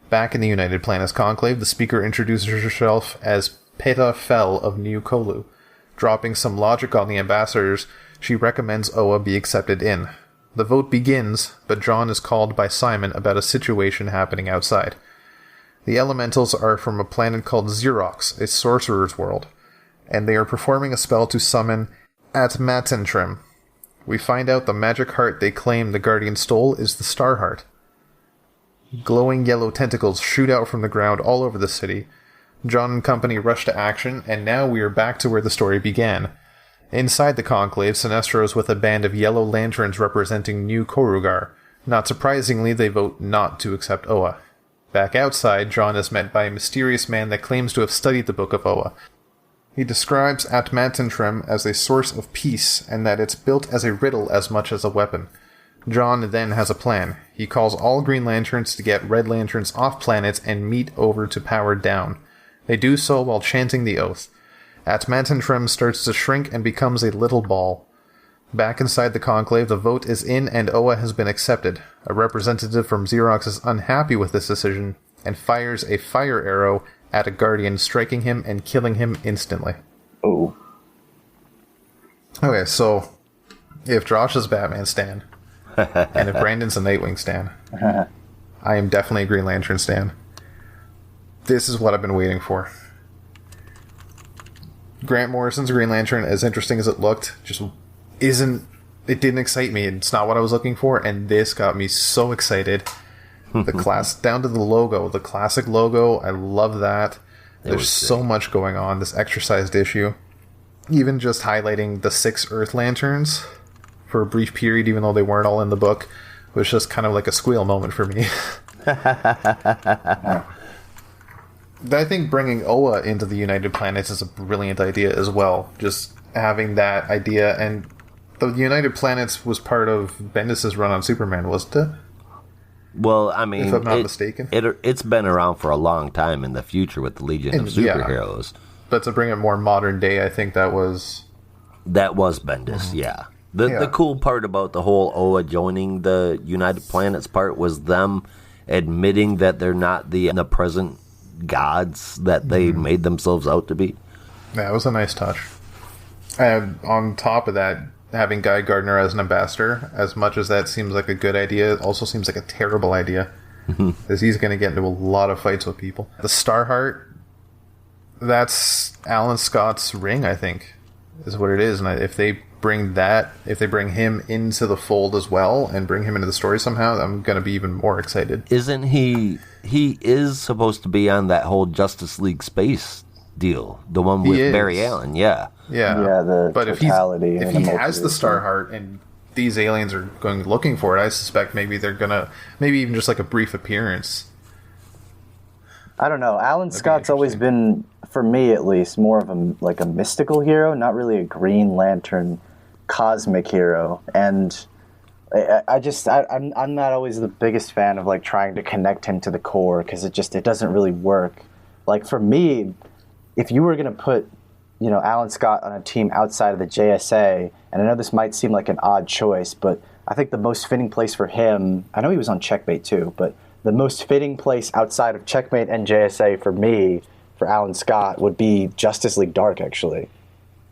Back in the United Planets Conclave, the speaker introduces herself as Peta Fel of New Kolu. Dropping some logic on the ambassadors, she recommends Oa be accepted in. The vote begins, but John is called by Simon about a situation happening outside. The elementals are from a planet called Xerox, a sorcerer's world, and they are performing a spell to summon Atmatentrim. We find out the magic heart they claim the Guardian stole is the Star Heart. Glowing yellow tentacles shoot out from the ground all over the city. John and company rush to action, and now we are back to where the story began. Inside the Conclave, Sinestro is with a band of yellow lanterns representing New Korugar. Not surprisingly, they vote not to accept Oa. Back outside, John is met by a mysterious man that claims to have studied the Book of Oa. He describes Atmatentrim as a source of peace, and that it's built as a riddle as much as a weapon. John then has a plan. He calls all Green Lanterns to get Red Lanterns off planets and meet over to Power Down. They do so while chanting the oath. Atmatentrim starts to shrink and becomes a little ball. Back inside the Conclave, the vote is in and Oa has been accepted. A representative from Xerox is unhappy with this decision and fires a fire arrow at a Guardian, striking him and killing him instantly. Oh. Okay, so if Josh is Batman stan, and if Brandon's a Nightwing stan, I am definitely a Green Lantern stan. This is what I've been waiting for. Grant Morrison's Green Lantern, as interesting as it looked, just it didn't excite me. It's not what I was looking for, and this got me so excited. The class, down to the logo, the classic logo, I love that. There's so much going on, this exercised issue. Even just highlighting the 6 Earth Lanterns for a brief period, even though they weren't all in the book, was just kind of like a squeal moment for me. I think bringing Oa into the United Planets is a brilliant idea as well. Just having that idea, and the United Planets was part of Bendis' run on Superman, wasn't it? Well, I mean, if I'm not mistaken. It's been around for a long time in the future with the Legion of Superheroes. But to bring it more modern day, I think that was Bendis, yeah. The cool part about the whole Oa joining the United Planets part was them admitting that they're not the present gods that they made themselves out to be. Yeah, it was a nice touch. And on top of that, having Guy Gardner as an ambassador, as much as that seems like a good idea, it also seems like a terrible idea. Because he's going to get into a lot of fights with people. The Starheart, that's Alan Scott's ring, I think, is what it is. And if they bring him into the fold as well and bring him into the story somehow, I'm going to be even more excited. Isn't he is supposed to be on that whole Justice League space deal, the one with Barry Allen, yeah. But if he has the Starheart and these aliens are going looking for it, I suspect maybe they're gonna even just like a brief appearance. I don't know. Alan Scott's always been, for me at least, more of a mystical hero, not really a Green Lantern cosmic hero. And I'm not always the biggest fan of like trying to connect him to the core, because it doesn't really work. Like for me, if you were going to put, Alan Scott on a team outside of the JSA, and I know this might seem like an odd choice, but I think the most fitting place for him, I know he was on Checkmate too, but the most fitting place outside of Checkmate and JSA for me, for Alan Scott, would be Justice League Dark, actually.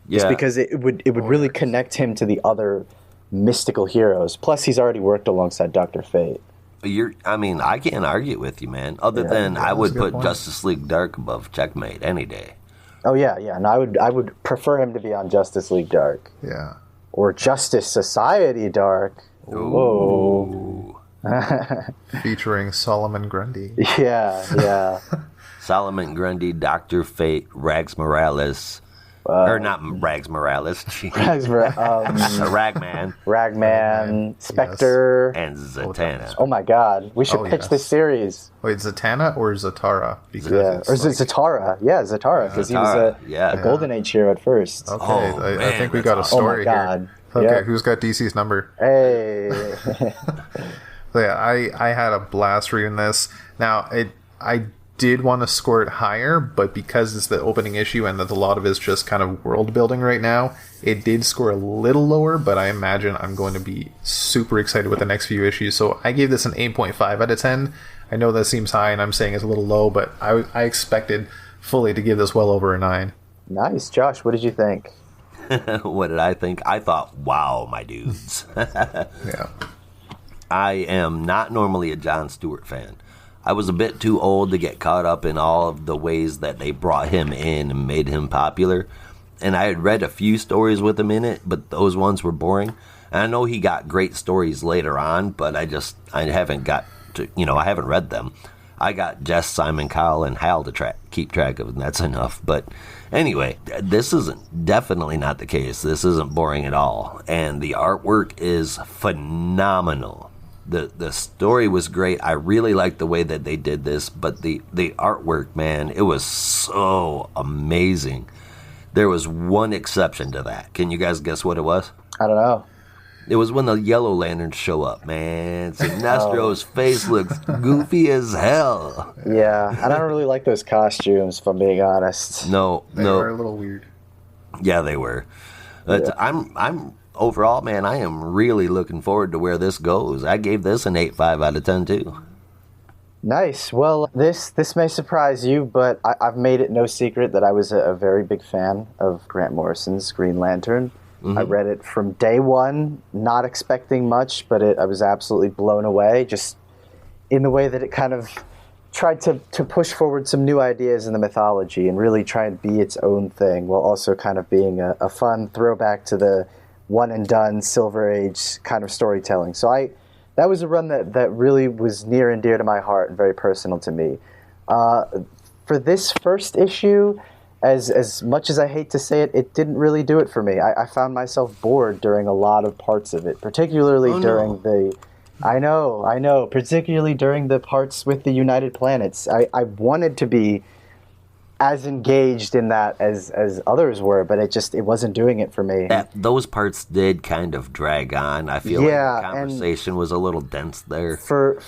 Yeah. Just because it would really connect him to the other mystical heroes. Plus, he's already worked alongside Dr. Fate. I can't argue with you, man. Other than I would put Justice League Dark above Checkmate any day. Oh yeah, and I would prefer him to be on Justice League Dark. Yeah. Or Justice Society Dark. Ooh. Whoa. Featuring Solomon Grundy. Yeah. Solomon Grundy, Dr. Fate, Rags Morales. Or not Rags Morales. Ragman. Ragman, Spectre. Yes. And Zatanna. Oh my god. We should pitch this series. Wait, Zatanna or Zatara? Or is it Zatara? Yeah, Zatara. Because he was a Golden Age hero at first. Okay, I think we got a story here. Okay, who's got DC's number? Hey. So yeah, I had a blast reading this. Now, I did want to score it higher, but because it's the opening issue and that a lot of it is just kind of world building right now, it did score a little lower, but I imagine I'm going to be super excited with the next few issues. So I gave this an 8.5 out of 10. I know that seems high and I'm saying it's a little low, but I expected fully to give this well over a 9. Nice. Josh, what did you think? What did I think? I thought, wow, my dudes. Yeah. I am not normally a John Stewart fan. I was a bit too old to get caught up in all of the ways that they brought him in and made him popular. And I had read a few stories with him in it, but those ones were boring. And I know he got great stories later on, but I haven't got to, I haven't read them. I got Jess, Simon, Kyle, and Hal to keep track of, and that's enough. But anyway, this isn't definitely not the case. This isn't boring at all. And the artwork is phenomenal. The story was great. I really liked the way that they did this, but the artwork, man, it was so amazing. There was one exception to that. Can you guys guess what it was? I don't know. It was when the Yellow Lanterns show up, man. Sinestro's face looks goofy as hell. Yeah, and I don't really like those costumes, if I'm being honest. No. They were a little weird. Yeah, they were. But I'm overall, man, I am really looking forward to where this goes. I gave this an 8.5 out of 10, too. Nice. Well, this may surprise you, but I've made it no secret that I was a very big fan of Grant Morrison's Green Lantern. Mm-hmm. I read it from day one, not expecting much, but I was absolutely blown away, just in the way that it kind of tried to push forward some new ideas in the mythology and really try and be its own thing, while also kind of being a fun throwback to the one-and-done Silver Age kind of storytelling. So that was a run that really was near and dear to my heart and very personal to me. For this first issue, as much as I hate to say it, it didn't really do it for me. I found myself bored during a lot of parts of it, particularly particularly during the parts with the United Planets. I wanted to be as engaged in that as others were, but it wasn't doing it for me. Those parts did kind of drag on. I feel like the conversation was a little dense there. For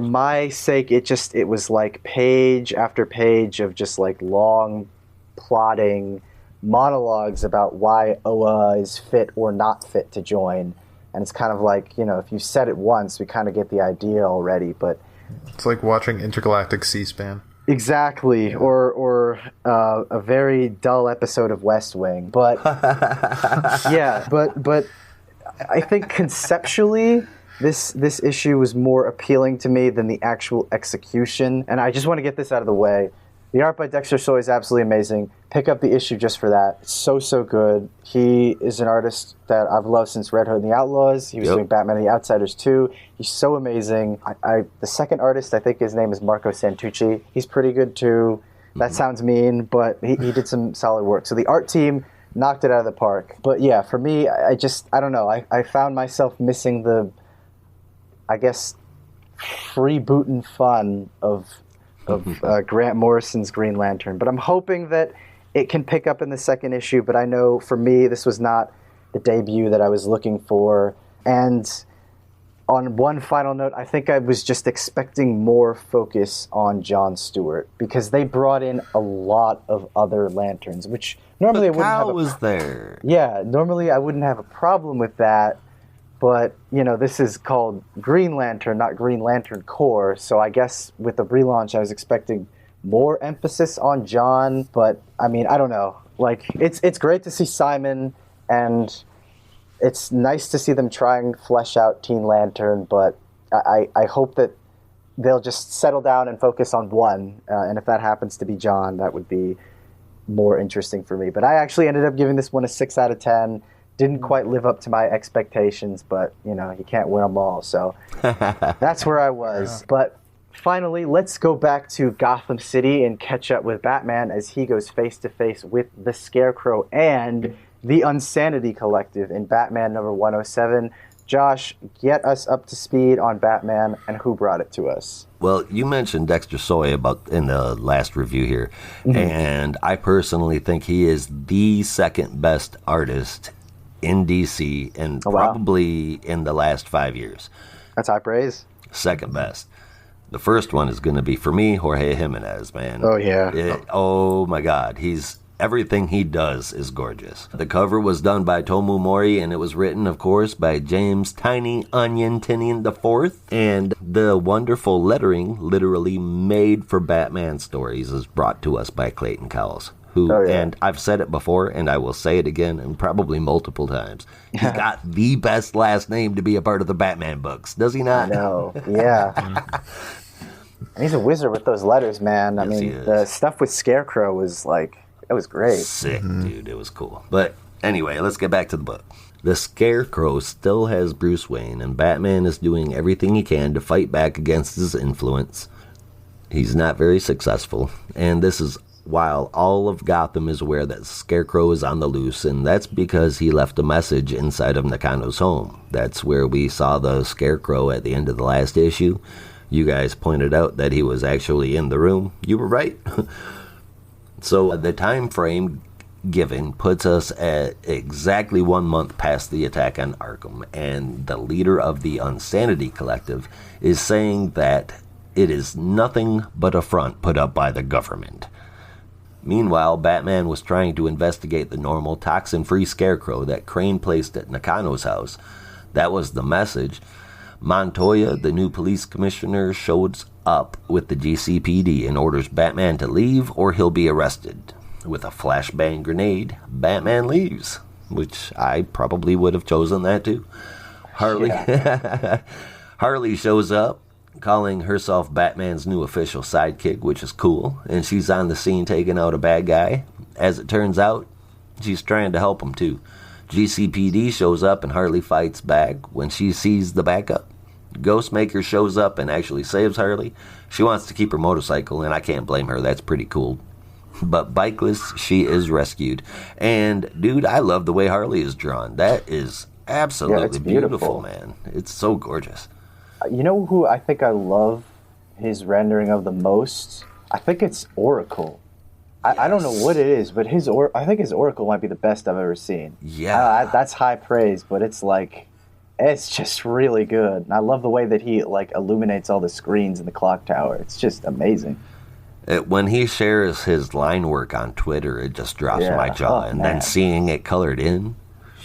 my sake, it was like page after page of just like long plotting monologues about why Oa is fit or not fit to join. And it's kind of like, if you said it once, we kind of get the idea already, but it's like watching intergalactic C-SPAN. Exactly, or a very dull episode of West Wing. But but I think conceptually, this issue was more appealing to me than the actual execution. And I just want to get this out of the way. The art by Dexter Soy is absolutely amazing. Pick up the issue just for that. It's so good. He is an artist that I've loved since Red Hood and the Outlaws. He was doing Batman and the Outsiders too. He's so amazing. The second artist, I think his name is Marco Santucci. He's pretty good too. That sounds mean, but he did some solid work. So the art team knocked it out of the park. But yeah, for me, I don't know. I found myself missing the, I guess, freebootin' fun of Grant Morrison's Green Lantern. But I'm hoping that it can pick up in the second issue, but I know for me this was not the debut that I was looking for. And on one final note, I think I was just expecting more focus on John Stewart, because they brought in a lot of other Lanterns, which normally I wouldn't have was there. Yeah, normally I wouldn't have a problem with that. But, this is called Green Lantern, not Green Lantern Corps. So I guess with the relaunch, I was expecting more emphasis on John. But, I mean, I don't know. Like, it's great to see Simon, and it's nice to see them try and flesh out Teen Lantern. But I hope that they'll just settle down and focus on one. And if that happens to be John, that would be more interesting for me. But I actually ended up giving this one a 6 out of 10. Didn't quite live up to my expectations, but, you can't win them all. So that's where I was. Yeah. But finally, let's go back to Gotham City and catch up with Batman as he goes face-to-face with the Scarecrow and the Unsanity Collective in Batman number 107. Josh, get us up to speed on Batman and who brought it to us. Well, you mentioned Dexter Soy in the last review here, and I personally think he is the second best artist in DC and probably in the last 5 years. That's high praise. Second best. The first one is going to be, for me, Jorge Jimenez, man. Oh, yeah. Oh, my God. Everything he does is gorgeous. The cover was done by Tomu Mori, and it was written, of course, by James Tiny Onion Tinian IV. And the wonderful lettering, literally made for Batman stories, is brought to us by Clayton Cowles. And I've said it before, and I will say it again, and probably multiple times. He's got the best last name to be a part of the Batman books, does he not? No, yeah. And he's a wizard with those letters, man. Yes, I mean, the stuff with Scarecrow was it was great. Sick, dude. It was cool. But anyway, let's get back to the book. The Scarecrow still has Bruce Wayne, and Batman is doing everything he can to fight back against his influence. He's not very successful, and this is while all of Gotham is aware that Scarecrow is on the loose, and that's because he left a message inside of Nakano's home. That's where we saw the Scarecrow at the end of the last issue. You guys pointed out that he was actually in the room. You were right. So the time frame given puts us at exactly 1 month past the attack on Arkham, and the leader of the Unsanity Collective is saying that it is nothing but a front put up by the government. Meanwhile, Batman was trying to investigate the normal toxin-free Scarecrow that Crane placed at Nakano's house. That was the message. Montoya, the new police commissioner, shows up with the GCPD and orders Batman to leave or he'll be arrested. With a flashbang grenade, Batman leaves, which I probably would have chosen that too. Harley shows up, calling herself Batman's new official sidekick, which is cool, and she's on the scene taking out a bad guy. As it turns out, she's trying to help him too. GCPD shows up and Harley fights back when she sees the backup. Ghostmaker shows up and actually saves Harley. She wants to keep her motorcycle, and I can't blame her. That's pretty cool. But bikeless, she is rescued. And, dude, I love the way Harley is drawn. That is absolutely beautiful, man. It's so gorgeous. You know who I think I love his rendering of the most? I think it's Oracle. I don't know what it is, but I think his Oracle might be the best I've ever seen. Yeah. That's high praise, but it's like, it's just really good. And I love the way that he like illuminates all the screens in the clock tower. It's just amazing. When he shares his line work on Twitter, it just drops Yeah. my jaw. Oh, and man. then seeing it colored in,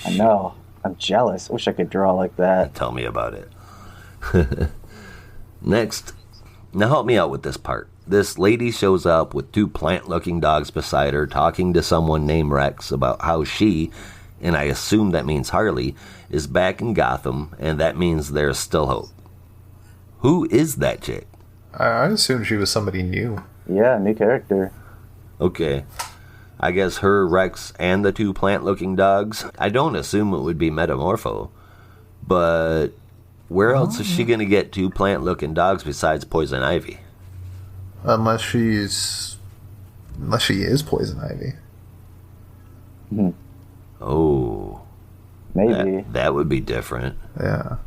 I know. I'm jealous. I wish I could draw like that. tell me about it. Next, now help me out with this part. This lady shows up with 2 plant-looking dogs beside her, talking to someone named Rex about how she, and I assume that means Harley, is back in Gotham, and that means there's still hope. Who is that chick? I assumed she was somebody new. Yeah, new character. Okay. I guess her, Rex, and the 2 plant-looking dogs. I don't assume it would be Metamorpho, but where else is she going to get 2 plant-looking dogs besides Poison Ivy? Unless she is Poison Ivy. Oh, Maybe. that would be different. Yeah.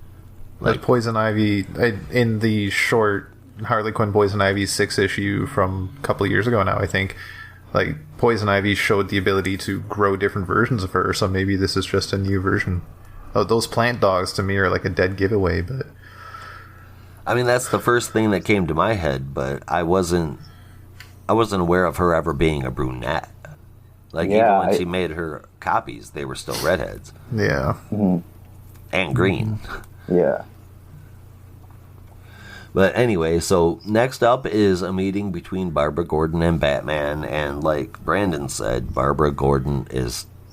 Like Poison Ivy, in the short Harley Quinn Poison Ivy 6 issue from a couple of years ago now, I think, like, Poison Ivy showed the ability to grow different versions of her, so maybe this is just a new version. Oh, those plant dogs to me are like a dead giveaway, but... I mean, that's the first thing that came to my head, but I wasn't aware of her ever being a brunette. Like, Yeah, even when she made her copies, they were still redheads. Yeah. And green. Yeah. But anyway, so next up is a meeting between Barbara Gordon and Batman, and like Brandon said, Barbara Gordon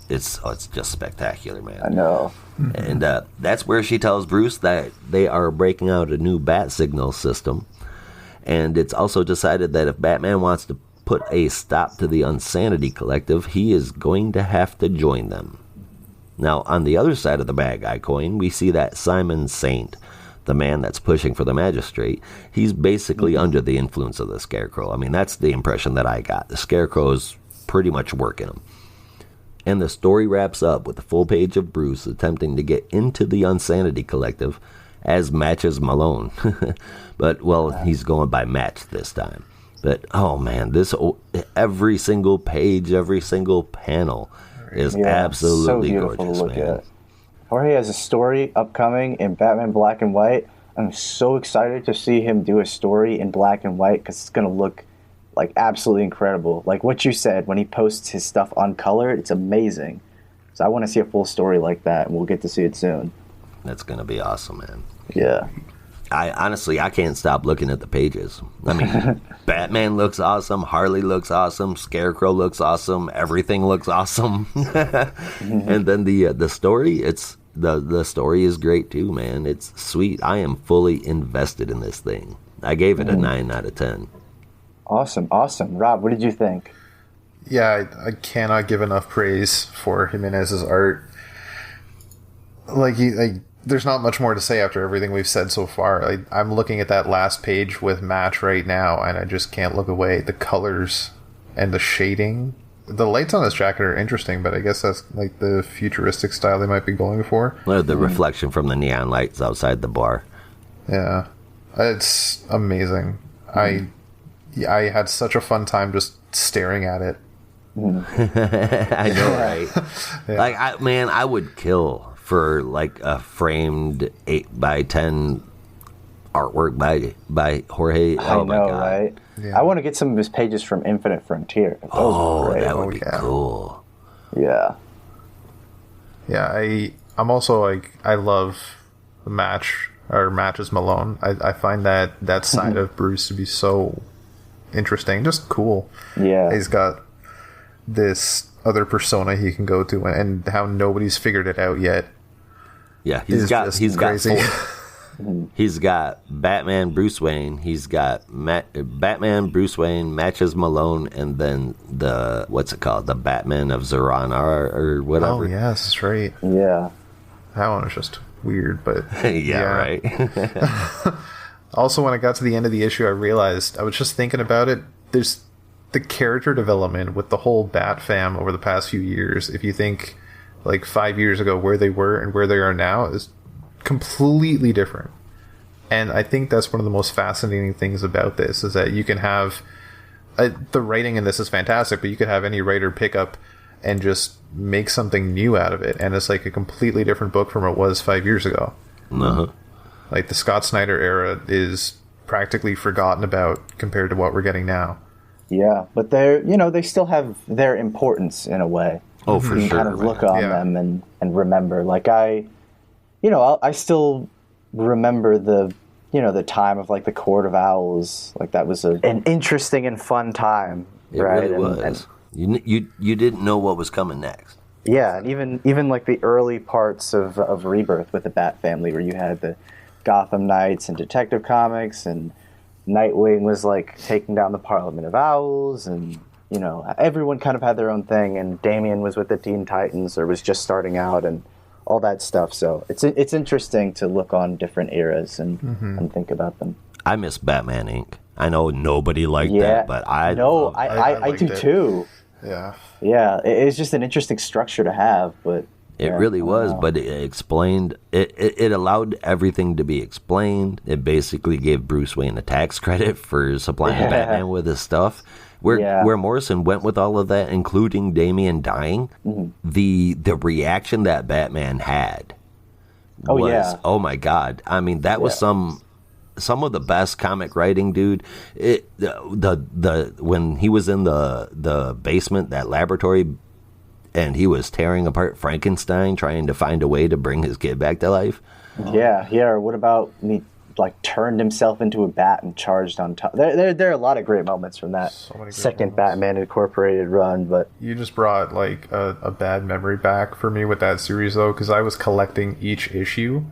it's just spectacular, man. I know. And that's where she tells Bruce that they are breaking out a new bat signal system. And it's also decided that if Batman wants to put a stop to the Unsanity Collective, he is going to have to join them. Now, on the other side of the bad guy coin, we see that Simon Saint, the man that's pushing for the magistrate, he's basically under the influence of the Scarecrow. I mean, that's the impression that I got. The Scarecrow is pretty much working him. And the story wraps up with a full page of Bruce attempting to get into the Unsanity Collective as Matches Malone. But, well, he's going by Match this time. But, oh man, every single page, every single panel is absolutely so beautiful gorgeous, to look man. at. Jorge has a story upcoming in Batman Black and White. I'm so excited to see him do a story in black and white because it's going to look like absolutely incredible. Like what you said, when he posts his stuff uncolored, it's amazing. So I want to see a full story like that, and we'll get to see it soon. That's going to be awesome, man. Yeah. I can't stop looking at the pages. I mean, Batman looks awesome, Harley looks awesome, Scarecrow looks awesome, everything looks awesome. And then the story, the story is great too, man. It's sweet. I am fully invested in this thing. I gave it a 9 out of 10. Awesome. Rob, what did you think? Yeah, I cannot give enough praise for Jimenez's art. There's not much more to say after everything we've said so far. I'm looking at that last page with Match right now, and I just can't look away. The colors and the shading. The lights on this jacket are interesting, but I guess that's like the futuristic style they might be going for. The reflection from the neon lights outside the bar. Yeah, it's amazing. I had such a fun time just staring at it. I know, right? Yeah. Like, I would kill for like a framed 8x10 artwork by Jorge. I know, my God. right? Yeah. I want to get some of his pages from Infinite Frontier. Those are great. That would be yeah. cool. Yeah. Yeah, I'm also like, I love Matches Malone. I find that side of Bruce to be so interesting, just cool. Yeah. He's got this other persona he can go to, and how nobody's figured it out yet. Yeah, Is just crazy. He's got Batman, Bruce Wayne. He's got Batman, Bruce Wayne, Matches Malone, and then what's it called? The Batman of Zaranar or whatever. Oh yes, that's right. Yeah. That one was just weird, but yeah, right. Also, when I got to the end of the issue, I realized, I was just thinking about it, there's the character development with the whole Bat fam over the past few years. If you think like 5 years ago where they were and where they are now is completely different. And I think that's one of the most fascinating things about this, is that you can have the writing in this is fantastic, but you could have any writer pick up and just make something new out of it, and it's like a completely different book from what it was 5 years ago. Uh-huh. Like the Scott Snyder era is practically forgotten about compared to what we're getting now. Yeah, but they still have their importance in a way. Oh, for You sure. kind of look on them and remember. Like I still remember the time of like the Court of Owls. Like that was an interesting and fun time, It right? really was. You didn't know what was coming next. Yeah, and even like the early parts of Rebirth with the Bat Family, where you had the Gotham Knights and Detective Comics, and Nightwing was like taking down the Parliament of Owls, and everyone kind of had their own thing, and Damian was with the Teen Titans or was just starting out, and all that stuff. So it's interesting to look on different eras and think about them. I miss Batman Inc. I know nobody liked that, but I do it. too. Yeah. Yeah, it's just an interesting structure to have, but It really was, but it explained, it allowed everything to be explained. It basically gave Bruce Wayne a tax credit for supplying Batman with his stuff. Where Morrison went with all of that, including Damian dying, the reaction that Batman had was, oh my God. I mean, that was some of the best comic writing, dude. When he was in the basement, that laboratory, and he was tearing apart Frankenstein, trying to find a way to bring his kid back to life. Yeah. Or what about he like turned himself into a bat and charged on top? There are a lot of great moments from that second Batman Incorporated run. But you just brought like a bad memory back for me with that series, though, because I was collecting each issue,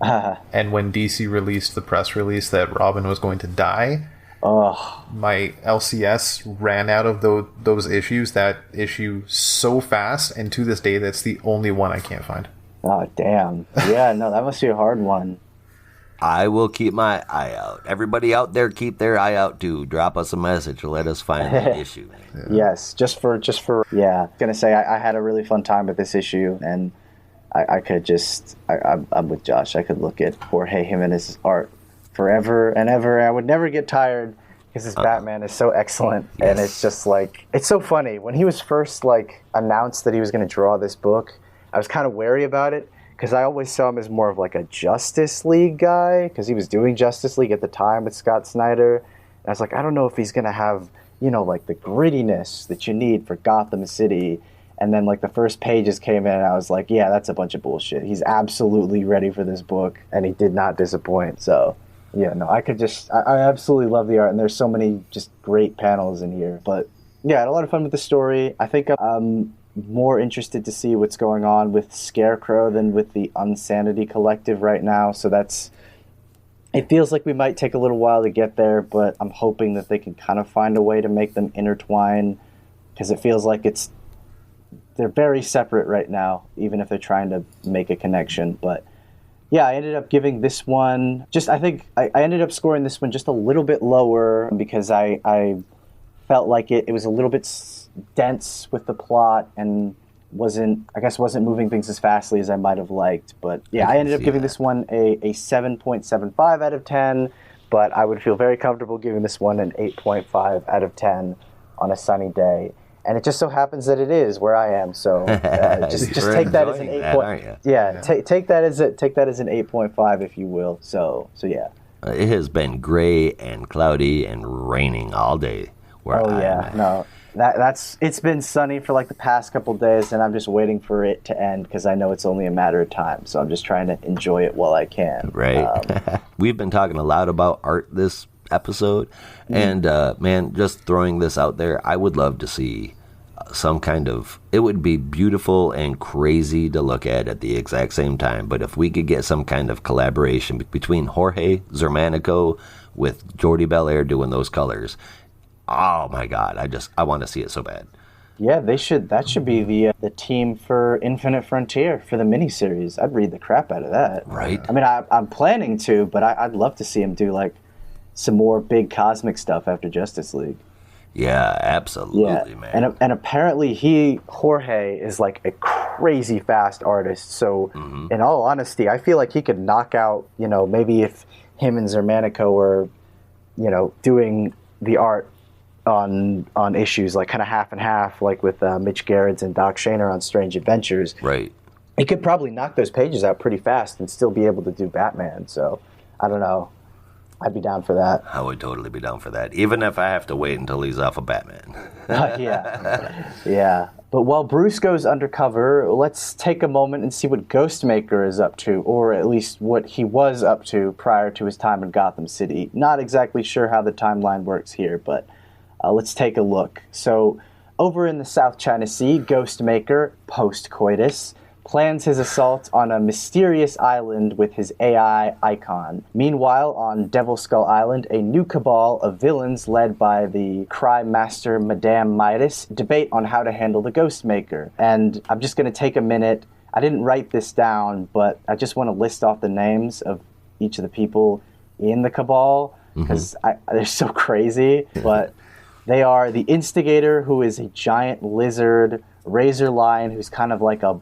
and when DC released the press release that Robin was going to die, my LCS ran out of those issues, that issue, so fast, and to this day, that's the only one I can't find. Oh, damn. Yeah, no, that must be a hard one. I will keep my eye out. Everybody out there, keep their eye out too. Drop us a message or let us find that issue. Yeah. Yes, just for yeah. Gonna say I had a really fun time with this issue, and I could just I'm with Josh. I could look at Jorge Jimenez's art forever and ever. I would never get tired because his Batman is so excellent, and it's just like, it's so funny when he was first like announced that he was going to draw this book. I was kind of wary about it, because I always saw him as more of like a Justice League guy, because he was doing Justice League at the time with Scott Snyder. And I was like, I don't know if he's going to have, like the grittiness that you need for Gotham City. And then like the first pages came in and I was like, yeah, that's a bunch of bullshit. He's absolutely ready for this book, and he did not disappoint. So yeah, no, I absolutely love the art, and there's so many just great panels in here. But yeah, I had a lot of fun with the story. I think I'm more interested to see what's going on with Scarecrow than with the Unsanity Collective right now. So it feels like we might take a little while to get there, but I'm hoping that they can kind of find a way to make them intertwine, because it feels like they're very separate right now, even if they're trying to make a connection. But yeah, I ended up giving this one I think I ended up scoring this one just a little bit lower, because I felt like it was a little bit dense with the plot and wasn't moving things as fastly as I might have liked. But yeah, I ended up giving this one a 7.75 out of 10, but I would feel very comfortable giving this one an 8.5 out of 10 on a sunny day. And it just so happens that it is where I am. So just take that as an 8. Take that as an 8.5, if you will. So yeah. It has been gray and cloudy and raining all day where I am. No. It's been sunny for like the past couple days, and I'm just waiting for it to end, because I know it's only a matter of time. So I'm just trying to enjoy it while I can. Right. We've been talking a lot about art this episode, and man, just throwing this out there, I would love to see some kind of, it would be beautiful and crazy to look at the exact same time, but if we could get some kind of collaboration between Jorge Zermanico with Jordi Belair doing those colors, oh my God, I want to see it so bad. Yeah, that should be the team for Infinite Frontier for the miniseries. I'd read the crap out of that. Right. I mean, I'm planning to, but I'd love to see him do like some more big cosmic stuff after Justice League. Yeah, absolutely, man. And apparently Jorge is like a crazy fast artist. So in all honesty, I feel like he could knock out, maybe if him and Zermanico were, doing the art on issues like kind of half and half, like with Mitch Gerrits and Doc Shaner on Strange Adventures. Right. He could probably knock those pages out pretty fast and still be able to do Batman. So I don't know. I'd be down for that. I would totally be down for that, even if I have to wait until he's off of Batman. Yeah. But while Bruce goes undercover, let's take a moment and see what Ghostmaker is up to, or at least what he was up to prior to his time in Gotham City. Not exactly sure how the timeline works here, but let's take a look. So, over in the South China Sea, Ghostmaker, post-coitus, plans his assault on a mysterious island with his AI Icon. Meanwhile, on Devil Skull Island, a new cabal of villains led by the crime master Madame Midas debate on how to handle the Ghostmaker. And I'm just going to take a minute. I didn't write this down, but I just want to list off the names of each of the people in the cabal, because they're so crazy. But they are the Instigator, who is a giant lizard, Razor Lion, who's kind of like a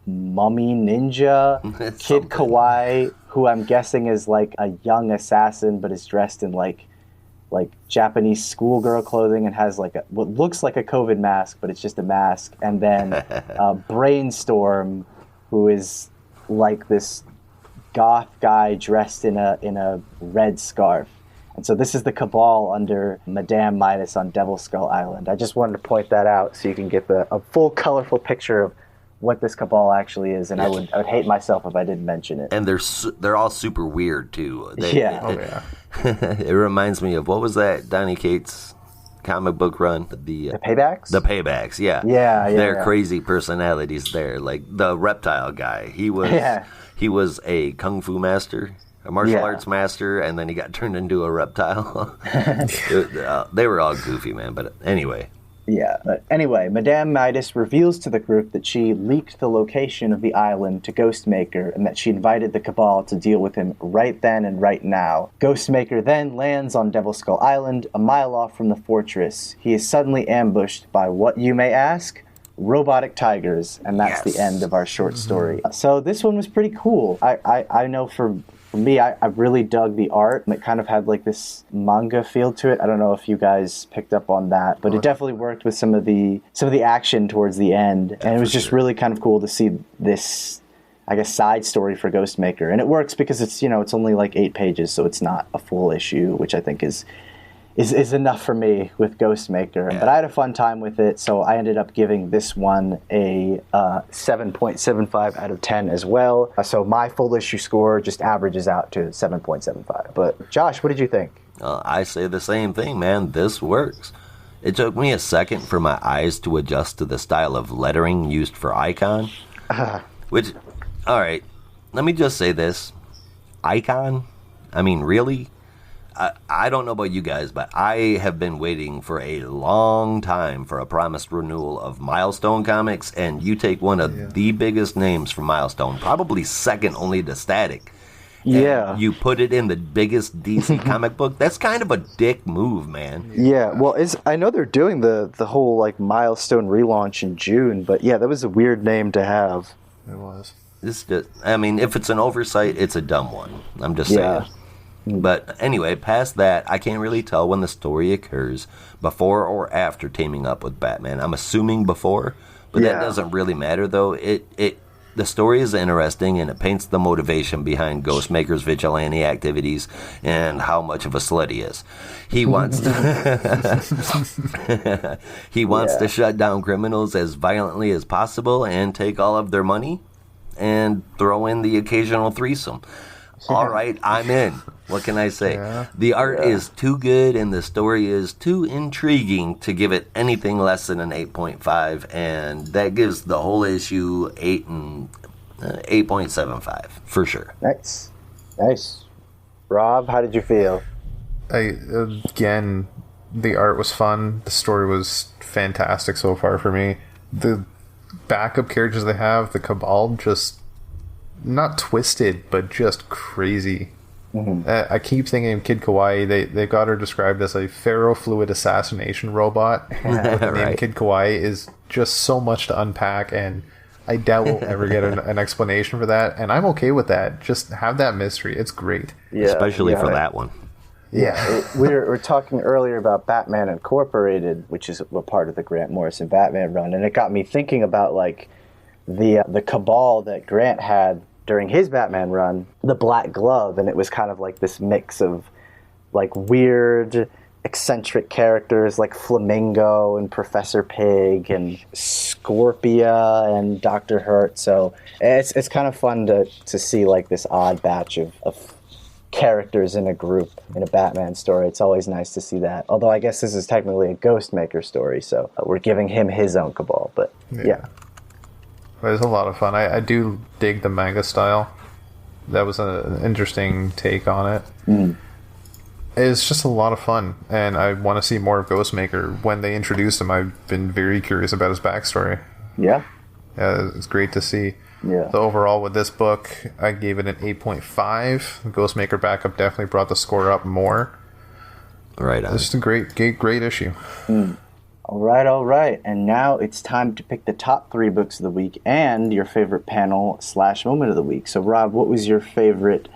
mummy ninja, Kid Kawaii, who I'm guessing is like a young assassin but is dressed in like Japanese schoolgirl clothing and has like what looks like a COVID mask, but it's just a mask. And then Brainstorm, who is like this goth guy dressed in a red scarf. And so this is the cabal under Madame Midas on Devil Skull Island. I just wanted to point that out so you can get a full, colorful picture of what this cabal actually is. And I would hate myself if I didn't mention it. And they're all super weird, too. Yeah. It reminds me of, what was that Donny Cates comic book run? The Paybacks? The Paybacks, yeah. Yeah. They're crazy personalities there. Like the reptile guy. He was a kung fu master, a martial arts master, and then he got turned into a reptile. They were all goofy, man. But anyway. Yeah, but anyway, Madame Midas reveals to the group that she leaked the location of the island to Ghostmaker and that she invited the Cabal to deal with him right then and right now. Ghostmaker then lands on Devil Skull Island, a mile off from the fortress. He is suddenly ambushed by, what you may ask, robotic tigers, and that's the end of our short story. So this one was pretty cool. I know for me, I really dug the art. It kind of had like this manga feel to it. I don't know if you guys picked up on that, but it definitely worked with some of the action towards the end. And it was just really kind of cool to see this, I guess, side story for Ghostmaker. And it works because it's only like 8 pages, so it's not a full issue, which I think is enough for me with Ghostmaker. Yeah. But I had a fun time with it, so I ended up giving this one a 7.75 out of 10 as well. So my full issue score just averages out to 7.75. But Josh, what did you think? I say the same thing, man. This works. It took me a second for my eyes to adjust to the style of lettering used for Icon. Which, all right, let me just say this. Icon? I mean, really? I don't know about you guys, but I have been waiting for a long time for a promised renewal of Milestone Comics, and you take one of the biggest names from Milestone, probably second only to Static. Yeah. You put it in the biggest DC comic book. That's kind of a dick move, man. Yeah, well, I know they're doing the whole like Milestone relaunch in June, but yeah, that was a weird name to have. It was. I mean, if it's an oversight, it's a dumb one. I'm just saying. But anyway, past that, I can't really tell when the story occurs, before or after teaming up with Batman. I'm assuming before, but that doesn't really matter, though. The story is interesting, and it paints the motivation behind Ghostmaker's vigilante activities and how much of a slut he is. He wants to shut down criminals as violently as possible and take all of their money and throw in the occasional threesome. All right, I'm in. What can I say? Yeah. The art is too good and the story is too intriguing to give it anything less than an 8.5, and that gives the whole issue 8.75 for sure. Nice. Rob, how did you feel? Again, the art was fun. The story was fantastic so far for me. The backup characters they have, the Cabal, just not twisted, but just crazy. I keep thinking of Kid Kawaii. They got her described as a ferrofluid assassination robot. The name Kid Kawaii is just so much to unpack, and I doubt we'll ever get an explanation for that. And I'm okay with that. Just have that mystery. It's great. Yeah, especially for that one. We're talking earlier about Batman Incorporated, which is a part of the Grant Morrison Batman run, and it got me thinking about like the cabal that Grant had during his Batman run, the Black Glove, and it was kind of like this mix of like weird, eccentric characters like Flamingo and Professor Pig and Scorpia and Dr. Hurt. So it's kind of fun to see like this odd batch of characters in a group in a Batman story. It's always nice to see that. Although I guess this is technically a Ghostmaker story, so we're giving him his own cabal. But yeah. It was a lot of fun. I do dig the manga style. That was an interesting take on it. It's just a lot of fun, and I want to see more of Ghostmaker. When they introduced him, I've been very curious about his backstory. Yeah, it's great to see. Yeah. So overall, with this book, I gave it an 8.5. Ghostmaker Backup definitely brought the score up more. Right on. It's just a great issue. All right. And now it's time to pick the top 3 books of the week and your favorite panel / moment of the week. So, Rob, what was your favorite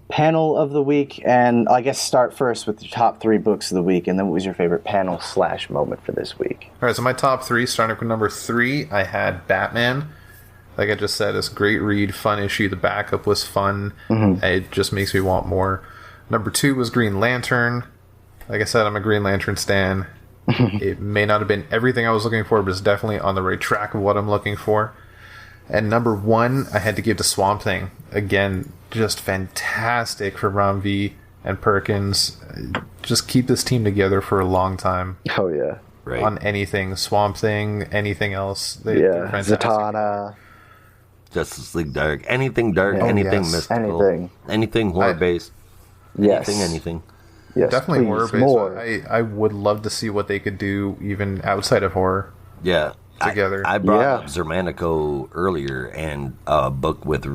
panel of the week? And I guess start first with the top 3 books of the week, and then what was your favorite panel / moment for this week? All right, so my top 3, starting with number 3, I had Batman. Like I just said, it's a great read, fun issue. The backup was fun. It just makes me want more. Number 2 was Green Lantern. Like I said, I'm a Green Lantern stan. It may not have been everything I was looking for, but it's definitely on the right track of what I'm looking for. And number 1, I had to give to Swamp Thing. Again, just fantastic for Ram V and Perkins. Just keep this team together for a long time. Oh, yeah. Right. On anything. Swamp Thing, anything else. They're fantastic. Zatanna. Justice League Dark. Anything dark, anything mystical. Anything horror-based. Yes. Anything. Yes, definitely please, horror-based. more. I would love to see what they could do even outside of horror. Yeah. Together. I brought up Zermanico earlier, and a book with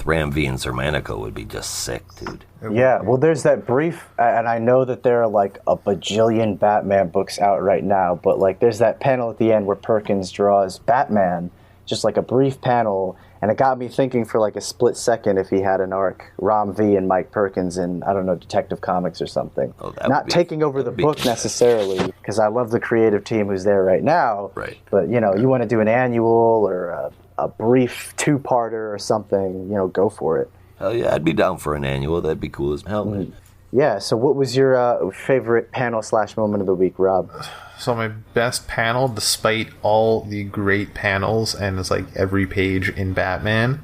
Ram V and Zermanico would be just sick, dude. Yeah, well, there's that brief, and I know that there are like a bajillion Batman books out right now, but like there's that panel at the end where Perkins draws Batman, just like a brief panel, and it got me thinking for like a split second if he had an arc, Ram V and Mike Perkins in, I don't know, Detective Comics or something. Oh, not taking over the book necessarily, because I love the creative team who's there right now. Right. But, you know, you want to do an annual or a brief 2-parter or something, you know, go for it. Hell yeah, I'd be down for an annual. That'd be cool as hell, man. Yeah, so what was your favorite panel / moment of the week, Rob? So my best panel, despite all the great panels and it's like every page in Batman,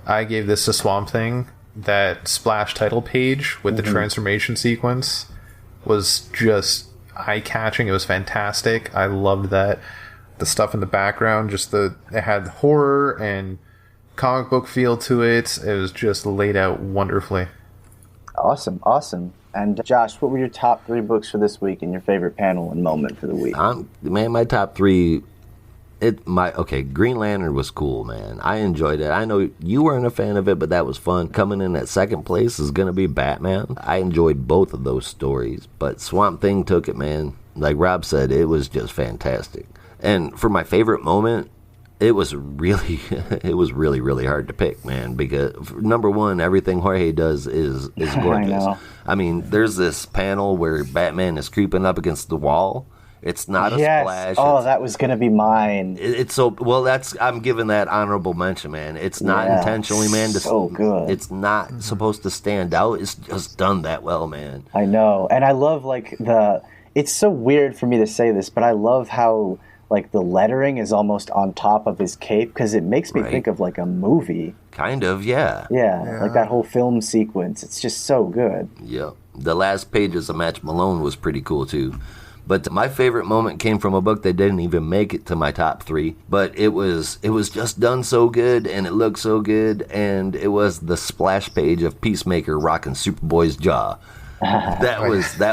I gave this to Swamp Thing. That splash title page with the transformation sequence was just eye-catching. It was fantastic. I loved that. The stuff in the background, it had horror and comic book feel to it. It was just laid out wonderfully. Awesome. And Josh, what were your top 3 books for this week and your favorite panel and moment for the week? Man, my top 3, Green Lantern was cool, man. I enjoyed it. I know you weren't a fan of it, but that was fun. Coming in at second place is going to be Batman. I enjoyed both of those stories, but Swamp Thing took it, man. Like Rob said, it was just fantastic. And for my favorite moment, it was really hard to pick, man, because number 1, everything Jorge does is gorgeous. I mean, there's this panel where Batman is creeping up against the wall. It's not a splash. Oh, that was going to be mine. It's so well. I'm giving that honorable mention, man. It's not intentionally, man. So good. It's not supposed to stand out. It's just done that well, man. I know, and I love it's so weird for me to say this, but I love how like the lettering is almost on top of his cape because it makes me think of like a movie. Kind of, yeah. Yeah, like that whole film sequence. It's just so good. Yeah. The last pages of Match Malone was pretty cool too. But my favorite moment came from a book that didn't even make it to my top 3. But it was just done so good, and it looked so good, and it was the splash page of Peacemaker rocking Superboy's jaw. That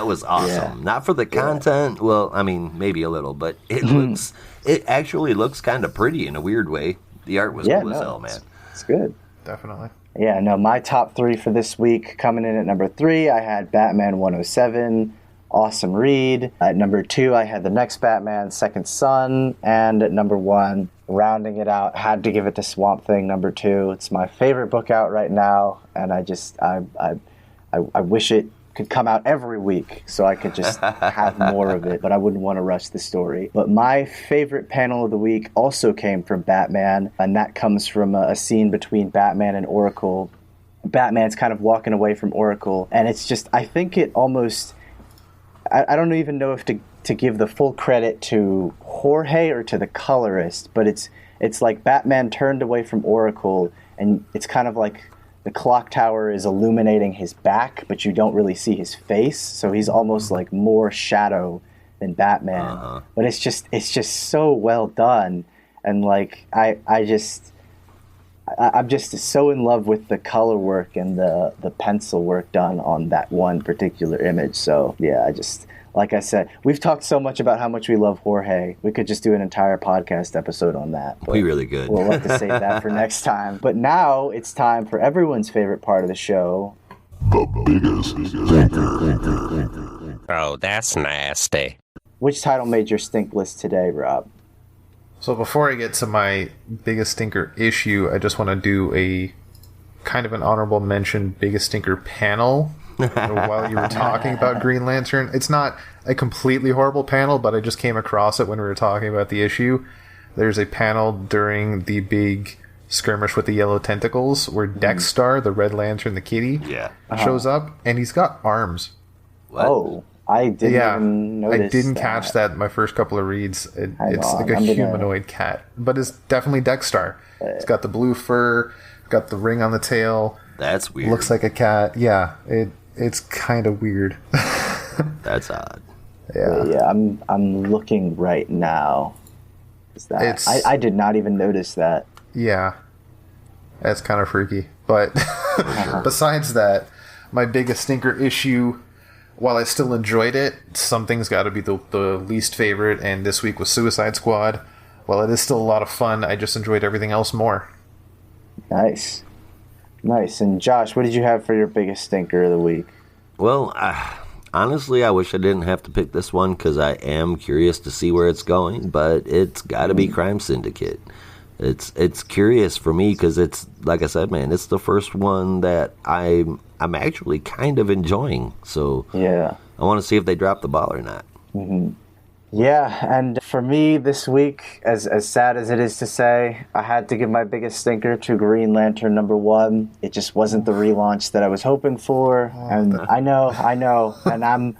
was awesome. Yeah. Not for the content. Well, I mean, maybe a little, but it actually looks kind of pretty in a weird way. The art was cool as hell, man. It's good. Definitely. Yeah, no, my top 3 for this week, coming in at number 3, I had Batman 107. Awesome read. At number 2, I had The Next Batman, Second Son. And at number 1, rounding it out, had to give it to Swamp Thing, number 2. It's my favorite book out right now, and I wish it could come out every week so I could just have more of it, but I wouldn't want to rush the story. But my favorite panel of the week also came from Batman, and that comes from a scene between Batman and Oracle. Batman's kind of walking away from Oracle, and it's just, I think it almost, I don't even know if to give the full credit to Jorge or to the colorist, but it's like Batman turned away from Oracle, and it's kind of like the clock tower is illuminating his back, but you don't really see his face, so he's almost like more shadow than Batman. But it's just so well done, and like I'm just so in love with the color work and the pencil work done on that one particular image. So yeah, like I said, we've talked so much about how much we love Jorge. We could just do an entire podcast episode on that. We really could. We'll have to save that for next time. But now it's time for everyone's favorite part of the show. The biggest stinker. Oh, that's nasty. Which title made your stink list today, Rob? So before I get to my biggest stinker issue, I just want to do a kind of an honorable mention biggest stinker panel. While you were talking about Green Lantern, it's not a completely horrible panel, but I just came across it when we were talking about the issue. There's a panel during the big skirmish with the yellow tentacles where Dexstar, the Red Lantern, the kitty, shows up, and he's got arms. What? Oh, I didn't even notice. I didn't catch that in my first couple of reads. It's like a humanoid cat, but it's definitely Dexstar. It's got the blue fur, got the ring on the tail. That's weird. Looks like a cat. Yeah, it's kind of weird. That's odd. Yeah. I'm looking right now. I did not even notice that. Yeah, that's kind of freaky. But besides that, my biggest stinker issue, while I still enjoyed it, something's got to be the least favorite, and this week was Suicide Squad. While it is still a lot of fun, I just enjoyed everything else more. Nice. And Josh, what did you have for your biggest stinker of the week? Well, honestly, I wish I didn't have to pick this one because I am curious to see where it's going, but it's got to be Crime Syndicate. It's curious for me because it's, like I said, man, it's the first one that I'm actually kind of enjoying. So yeah, I want to see if they drop the ball or not. Mm-hmm. Yeah, and for me this week, as sad as it is to say, I had to give my biggest stinker to Green Lantern #1. It just wasn't the relaunch that I was hoping for, and I know, and I'm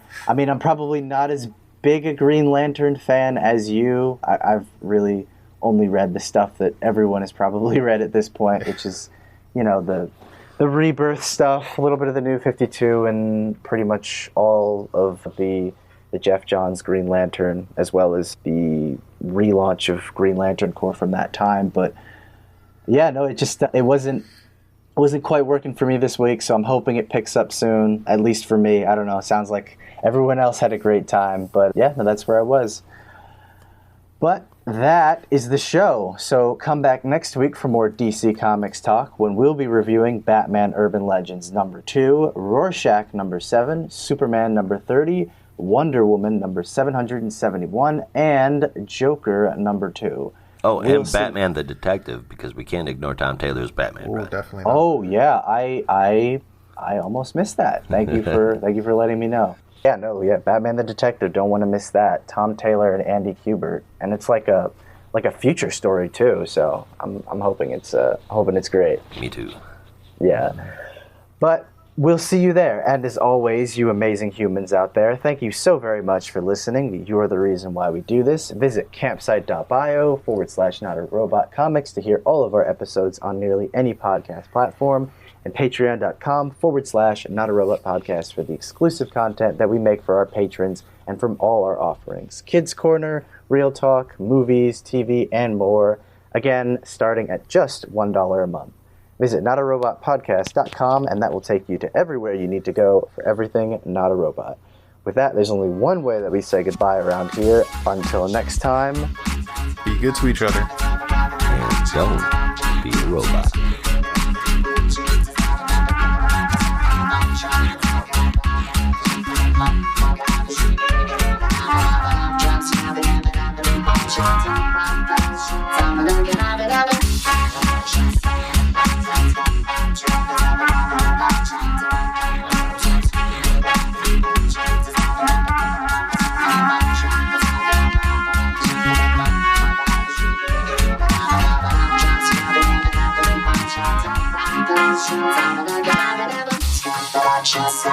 probably not as big a Green Lantern fan as you. I've really only read the stuff that everyone has probably read at this point, which is, the Rebirth stuff, a little bit of the New 52, and pretty much all of the Jeff Johns Green Lantern, as well as the relaunch of Green Lantern Corps from that time. But yeah, no, it wasn't quite working for me this week, so I'm hoping it picks up soon, at least for me. I don't know, it sounds like everyone else had a great time, but yeah, no, that's where I was. But that is the show, so come back next week for more DC Comics talk when we'll be reviewing Batman Urban Legends #2, Rorschach #7, Superman #30, Wonder Woman #771, and Joker #2. Oh, and Batman the Detective, because we can't ignore Tom Taylor's Batman. Oh, right? definitely not. Oh yeah, I almost missed that. Thank you for letting me know. Yeah, Batman the Detective. Don't want to miss that. Tom Taylor and Andy Kubert, and it's like a future story too. So I'm hoping it's great. Me too. Yeah, but we'll see you there. And as always, you amazing humans out there, thank you so very much for listening. You're the reason why we do this. Visit campsite.bio/notarobotcomics to hear all of our episodes on nearly any podcast platform, and patreon.com/notarobotpodcast for the exclusive content that we make for our patrons and from all our offerings. Kids Corner, Real Talk, movies, TV, and more. Again, starting at just $1 a month. Visit notarobotpodcast.com, and that will take you to everywhere you need to go for everything Not a Robot. With that, there's only one way that we say goodbye around here. Until next time, be good to each other. And don't be a robot. Just